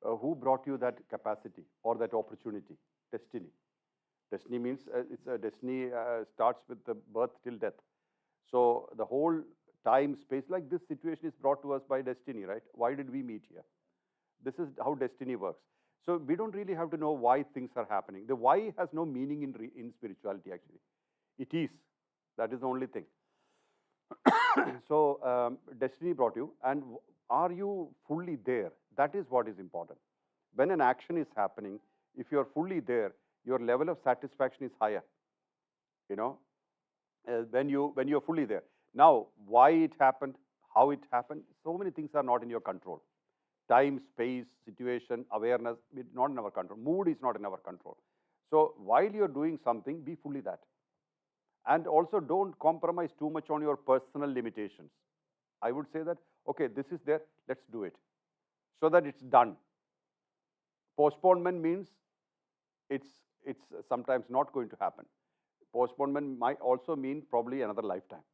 Who brought you that capacity or that opportunity? Destiny. Destiny means destiny starts with the birth till death. So the whole time, space, like this situation is brought to us by destiny, right? Why did we meet here? This is how destiny works. So we don't really have to know why things are happening. The why has no meaning in spirituality, actually. It is. That is the only thing. So destiny brought you, and are you fully there? That is what is important. When an action is happening, if you are fully there, your level of satisfaction is higher. You know, when you are fully there. Now, why it happened, how it happened, so many things are not in your control. Time, space, situation, awareness, it's not in our control. Mood is not in our control. So while you're doing something, be fully that. And also don't compromise too much on your personal limitations. I would say that, okay, this is there, let's do it. So that it's done. Postponement means it's sometimes not going to happen. Postponement might also mean probably another lifetime.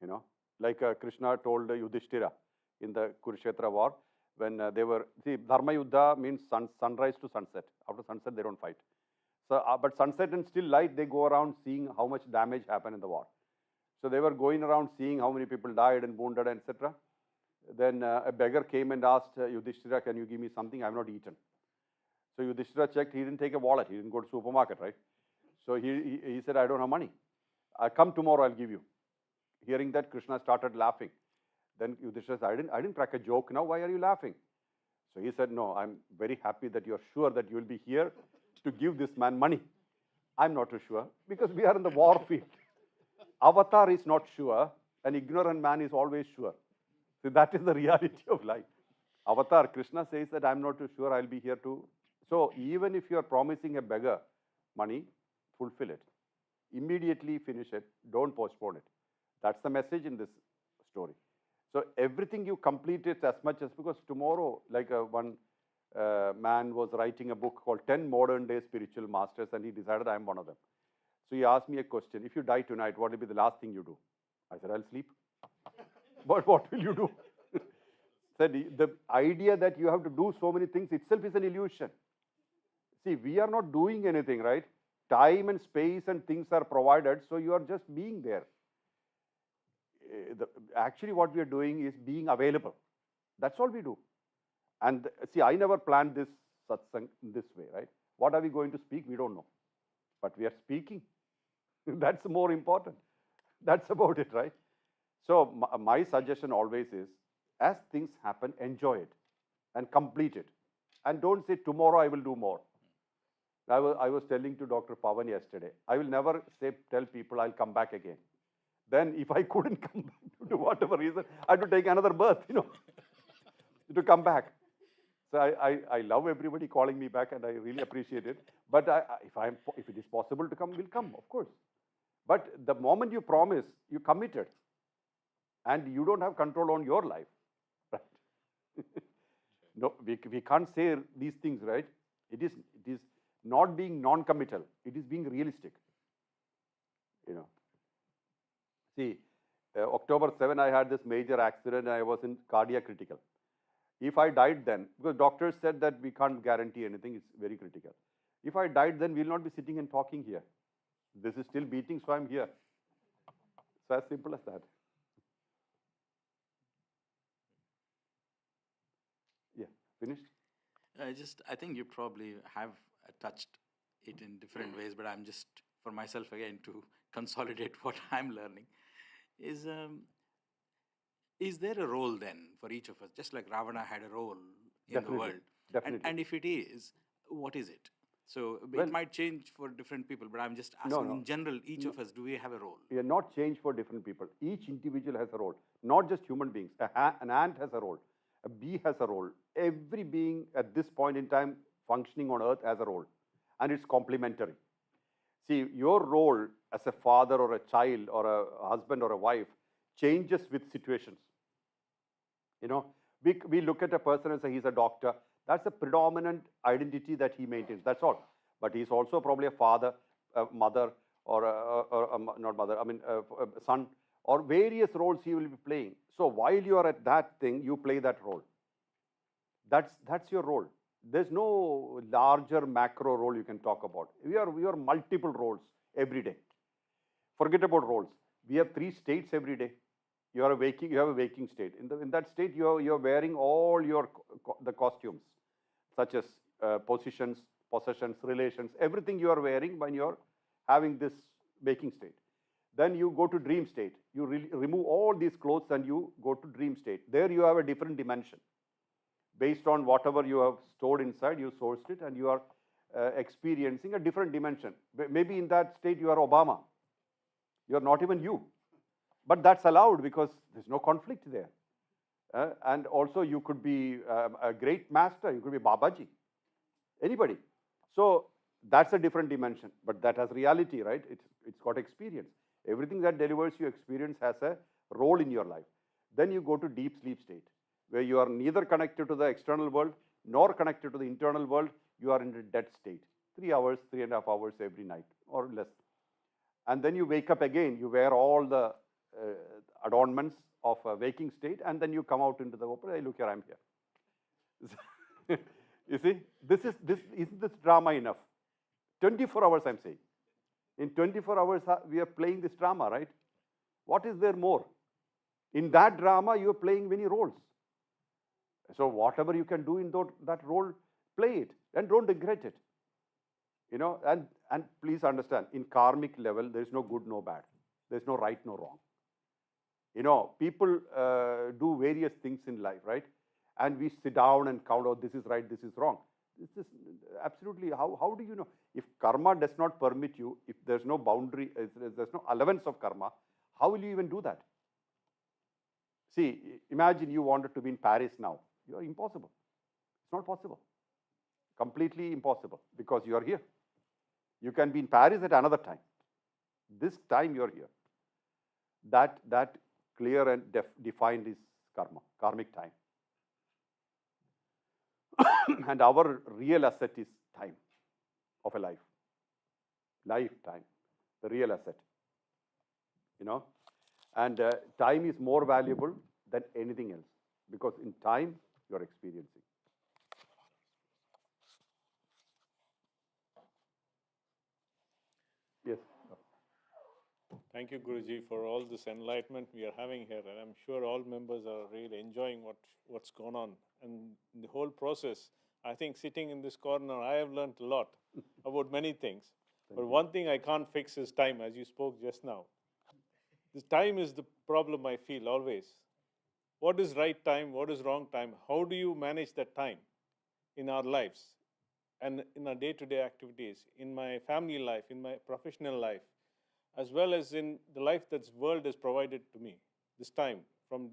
You know, like Krishna told Yudhishthira in the Kurukshetra war, when they were, see, Dharma Yuddha means sunrise to sunset. After sunset, they don't fight. So, but sunset and still light, they go around seeing how much damage happened in the war. So they were going around seeing how many people died and wounded, etc. Then a beggar came and asked Yudhishthira, can you give me something? I have not eaten. So Yudhishthira checked, he didn't take a wallet, he didn't go to supermarket, right? So he said, I don't have money. Come tomorrow, I'll give you. Hearing that, Krishna started laughing. Then Yudhishthira said, I didn't crack a joke, now why are you laughing? So he said, no, I'm very happy that you're sure that you will be here to give this man money. I'm not too sure, because we are in the war field. Avatar is not sure, an ignorant man is always sure. So that is the reality of life. Avatar, Krishna says that I'm not too sure, I'll be here too. So even if you are promising a beggar money, fulfill it. Immediately finish it, don't postpone it. That's the message in this story. So everything you complete it as much as, because tomorrow, like one man was writing a book called 10 Modern Day Spiritual Masters, and he decided I'm one of them. So he asked me a question, if you die tonight, what will be the last thing you do? I said, I'll sleep. But what will you do? Said, the idea that you have to do so many things itself is an illusion. See, we are not doing anything, right? Time and space and things are provided, so you are just being there. Actually, what we are doing is being available. That's all we do. And see, I never planned this satsang in this way, right? What are we going to speak? We don't know. But we are speaking. That's more important. That's about it, right? So, my suggestion always is as things happen, enjoy it and complete it. And don't say, tomorrow I will do more. I was telling to Dr. Pavan yesterday, I will never tell people I'll come back again. Then, if I couldn't come back due to whatever reason, I had to take another birth, to come back. So I love everybody calling me back, and I really appreciate it. But if it is possible to come, we'll come, of course. But the moment you promise, you committed, and you don't have control on your life, right? No, we can't say these things, right? It is not being non-committal. It is being realistic. See, October 7, I had this major accident, and I was in cardiac critical. If I died then, because doctors said that we can't guarantee anything, it's very critical. If I died then, we'll not be sitting and talking here. This is still beating, so I'm here. So as simple as that. Yeah, finished? I think you probably have touched it in different ways, but I'm just, for myself again, to consolidate what I'm learning, is there a role then for each of us, just like Ravana had a role in Definitely, the world? definitely. And if it is, what is it? So Well, it might change for different people, but I'm just asking, No. in general, each of us, do we have a role? We are not changed for different people. Each individual has a role, not just human beings. An ant has a role. A bee has a role. Every being at this point in time functioning on earth has a role, and it's complementary. See, your role as a father or a child or a husband or a wife changes with situations. We look at a person and say he's a doctor. That's a predominant identity that he maintains. That's all. But he's also probably a father, a mother, or not mother, a son, or various roles he will be playing. So while you are at that thing, you play that role. That's your role. There's no larger macro role you can talk about. We are multiple roles every day. Forget about roles. We have 3 states every day. You have a waking state. In that state, you're wearing all the costumes, such as positions, possessions, relations, everything you are wearing when you're having this waking state. Then you go to dream state. You remove all these clothes and you go to dream state. There you have a different dimension. Based on whatever you have stored inside, you sourced it, and you are experiencing a different dimension. Maybe in that state you are Obama. You are not even you. But that's allowed because there's no conflict there. And also you could be a great master. You could be Babaji. Anybody. So that's a different dimension. But that has reality, right? It's got experience. Everything that delivers you experience has a role in your life. Then you go to deep sleep state, where you are neither connected to the external world nor connected to the internal world. You are in a dead state. 3 hours, 3.5 hours every night or less. And then you wake up again. You wear all the adornments of a waking state, and then you come out into the open. Hey, look here, I'm here. You see, isn't this drama enough? 24 hours, I'm saying. In 24 hours, we are playing this drama, right? What is there more? In that drama, you are playing many roles. So whatever you can do in that role, play it and don't regret it. And please understand, in karmic level, there is no good, no bad. There's no right, no wrong. People do various things in life, right? And we sit down and count out, this is right, this is wrong. This is absolutely, how do you know? If karma does not permit you, if there's no boundary, if there's no allowance of karma, how will you even do that? See, imagine you wanted to be in Paris now. You are impossible. It's not possible. Completely impossible, because you are here. You can be in Paris at another time. This time you are here. That clear and defined is karma, karmic time. And our real asset is time of a life. Lifetime, the real asset. And time is more valuable than anything else, because in time you are experiencing. Thank you, Guruji, for all this enlightenment we are having here, and I'm sure all members are really enjoying what's gone on. And the whole process, I think sitting in this corner, I have learned a lot about many things. But one thing I can't fix is time, as you spoke just now. This time is the problem I feel always. What is right time? What is wrong time? How do you manage that time in our lives and in our day-to-day activities, in my family life, in my professional life, as well as in the life that this world has provided to me? This time from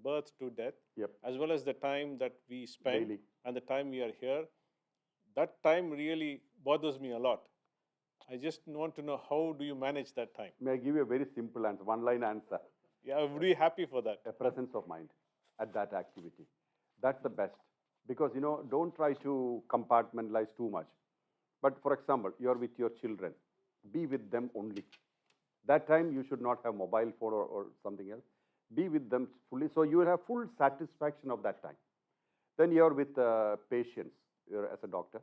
birth to death, Yep. as well as the time that we spend Daily. and the time we are here, that time really bothers me a lot. I just want to know, how do you manage that time? May I give you a very simple answer, one-line answer? Yeah, I would be happy for that. A presence of mind at that activity. That's the best. Because, don't try to compartmentalize too much. But for example, you're with your children. Be with them only. That time you should not have mobile phone or something else. Be with them fully. So you will have full satisfaction of that time. Then you're with patients, you're as a doctor,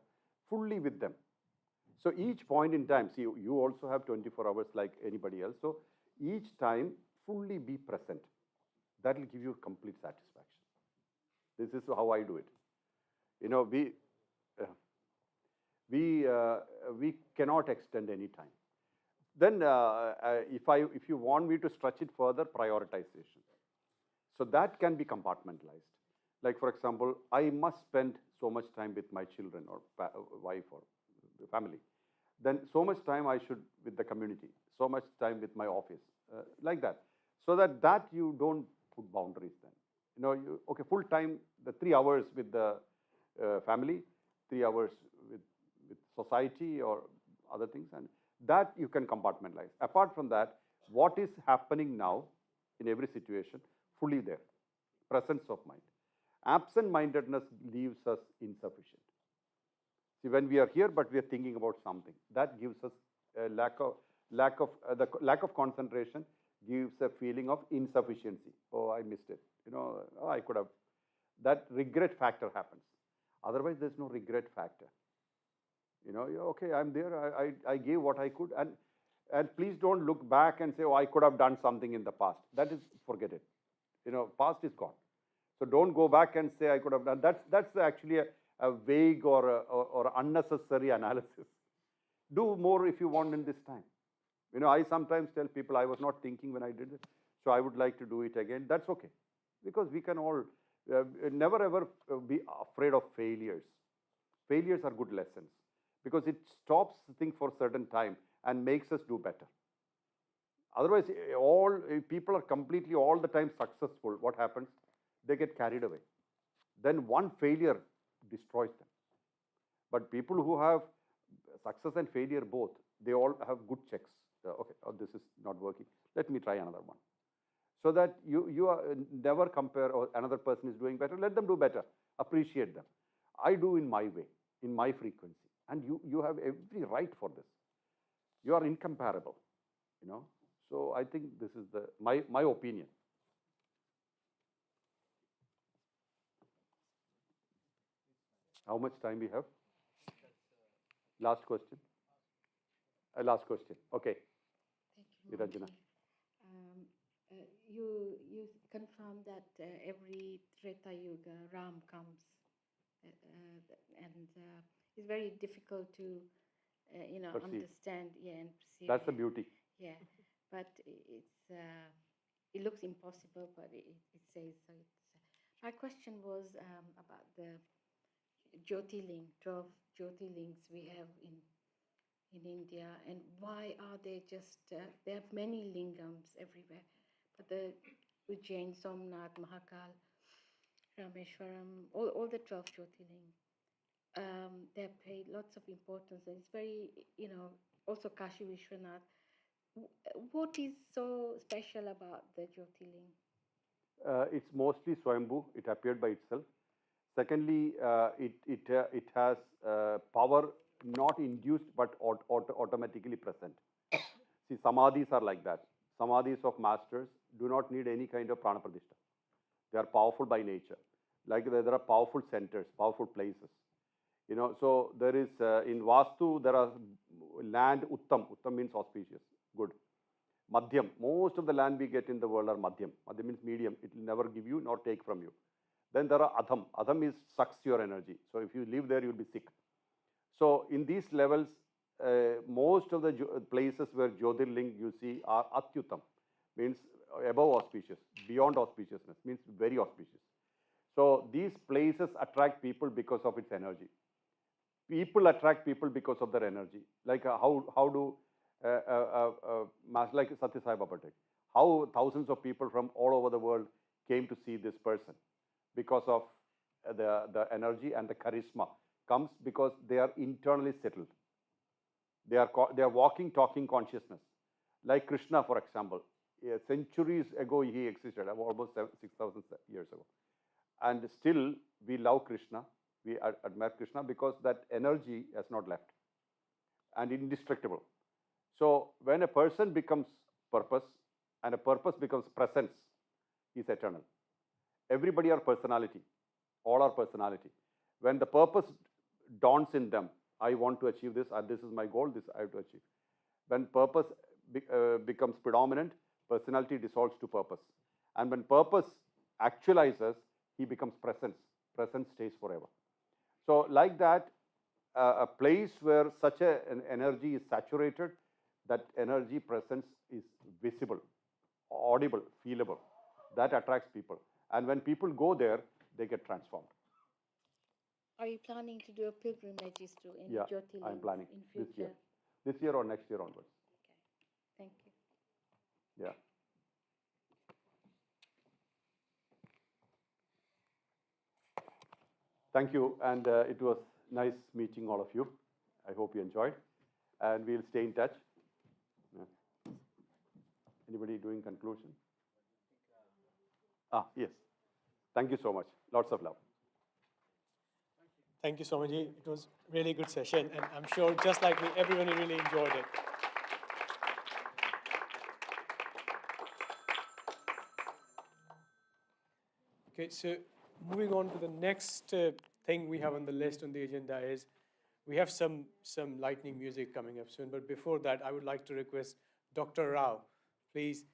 fully with them. So each point in time, see, you also have 24 hours like anybody else. So each time, fully be present. That will give you complete satisfaction. This is how I do it. We cannot extend any time. Then if you want me to stretch it further, prioritization. So that can be compartmentalized. Like, for example, I must spend so much time with my children or wife or family. Then so much time I should with the community, so much time with my office, like that. So that you don't put boundaries then. Okay, full time, the 3 hours with the family, 3 hours with society or other things, and that you can compartmentalize. Apart from that, what is happening now in every situation, fully there. Presence of mind. Absent-mindedness leaves us insufficient. See, when we are here, but we are thinking about something, that gives us a lack of concentration gives a feeling of insufficiency. Oh, I missed it. I could have. That regret factor happens. Otherwise, there's no regret factor. Okay, I'm there. I gave what I could, and please don't look back and say, oh, I could have done something in the past. That is, forget it. Past is gone. So don't go back and say I could have done. That's actually a vague or unnecessary analysis. Do more if you want in this time. I sometimes tell people I was not thinking when I did it, so I would like to do it again. That's okay, because we can all never ever be afraid of failures. Failures are good lessons because it stops the thing for a certain time and makes us do better. Otherwise, all people are completely all the time successful. What happens? They get carried away. Then one failure destroys them. But people who have success and failure both, they all have good checks. Okay, this is not working. Let me try another one. So that you are, never compare, or another person is doing better. Let them do better. Appreciate them. I do in my way, in my frequency. And you have every right for this. You are incomparable. So I think this is my opinion. How much time we have? Last question. Last question. Okay. Thank you, Niranjana. You confirmed that every Treta Yuga, Ram comes, and it's very difficult to, Perceive. understand, and perceive. That's the beauty. Yeah, but it looks impossible, but it says so. My question was about the Jyotirling, 12 Jyotirlings we have in India, and why are they just, they have many lingams everywhere, but the Ujjain, Somnath, Mahakal, Rameshwaram, all the 12 Jyotirling, they have paid lots of importance, and it's very, also Kashi Vishwanath. What is so special about the Jyotirling? It's mostly Swayambhu. It appeared by itself. Secondly, it has power not induced but automatically present. See, samadhis are like that. Samadhis of masters do not need any kind of prana pradishta. They are powerful by nature. Like there are powerful centers, powerful places. So there is in Vastu there are land Uttam. Uttam means auspicious, good. Madhyam. Most of the land we get in the world are Madhyam. Madhyam means medium. It will never give you nor take from you. Then there are Adham. Adham is sucks your energy. So if you live there, you will be sick. So in these levels, most of the places where Jyotirling you see are Atyutam, means above auspicious, beyond auspiciousness, means very auspicious. So these places attract people because of its energy. People attract people because of their energy. Like how do like Satya Sai Baba take, how thousands of people from all over the world came to see this person because of the energy and the charisma comes because they are internally settled. They are walking, talking consciousness. Like Krishna, for example, centuries ago he existed, almost 6,000 years ago. And still we love Krishna, we admire Krishna because that energy has not left and indestructible. So when a person becomes purpose and a purpose becomes presence, he is eternal. Everybody are personality, all are personality. When the purpose dawns in them, I want to achieve this, and this is my goal, this I have to achieve. When purpose becomes predominant, personality dissolves to purpose. And when purpose actualizes, he becomes presence. Presence stays forever. So like that, a place where such an energy is saturated, that energy presence is visible, audible, feelable. That attracts people. And when people go there, they get transformed. Are you planning to do a pilgrimages to any Yeah, Jyotirlings I'm planning in future? This year or next year onwards. Okay, thank you. Yeah. Thank you, and it was nice meeting all of you. I hope you enjoyed, and we'll stay in touch. Yeah. Anybody doing conclusion? Yes. Thank you so much. Lots of love. Thank you, Swamiji. It was really good session, and I'm sure just like me, everyone really enjoyed it. Okay, so moving on to the next thing we have on the list on the agenda is we have some lightning music coming up soon. But before that, I would like to request Dr. Rao, please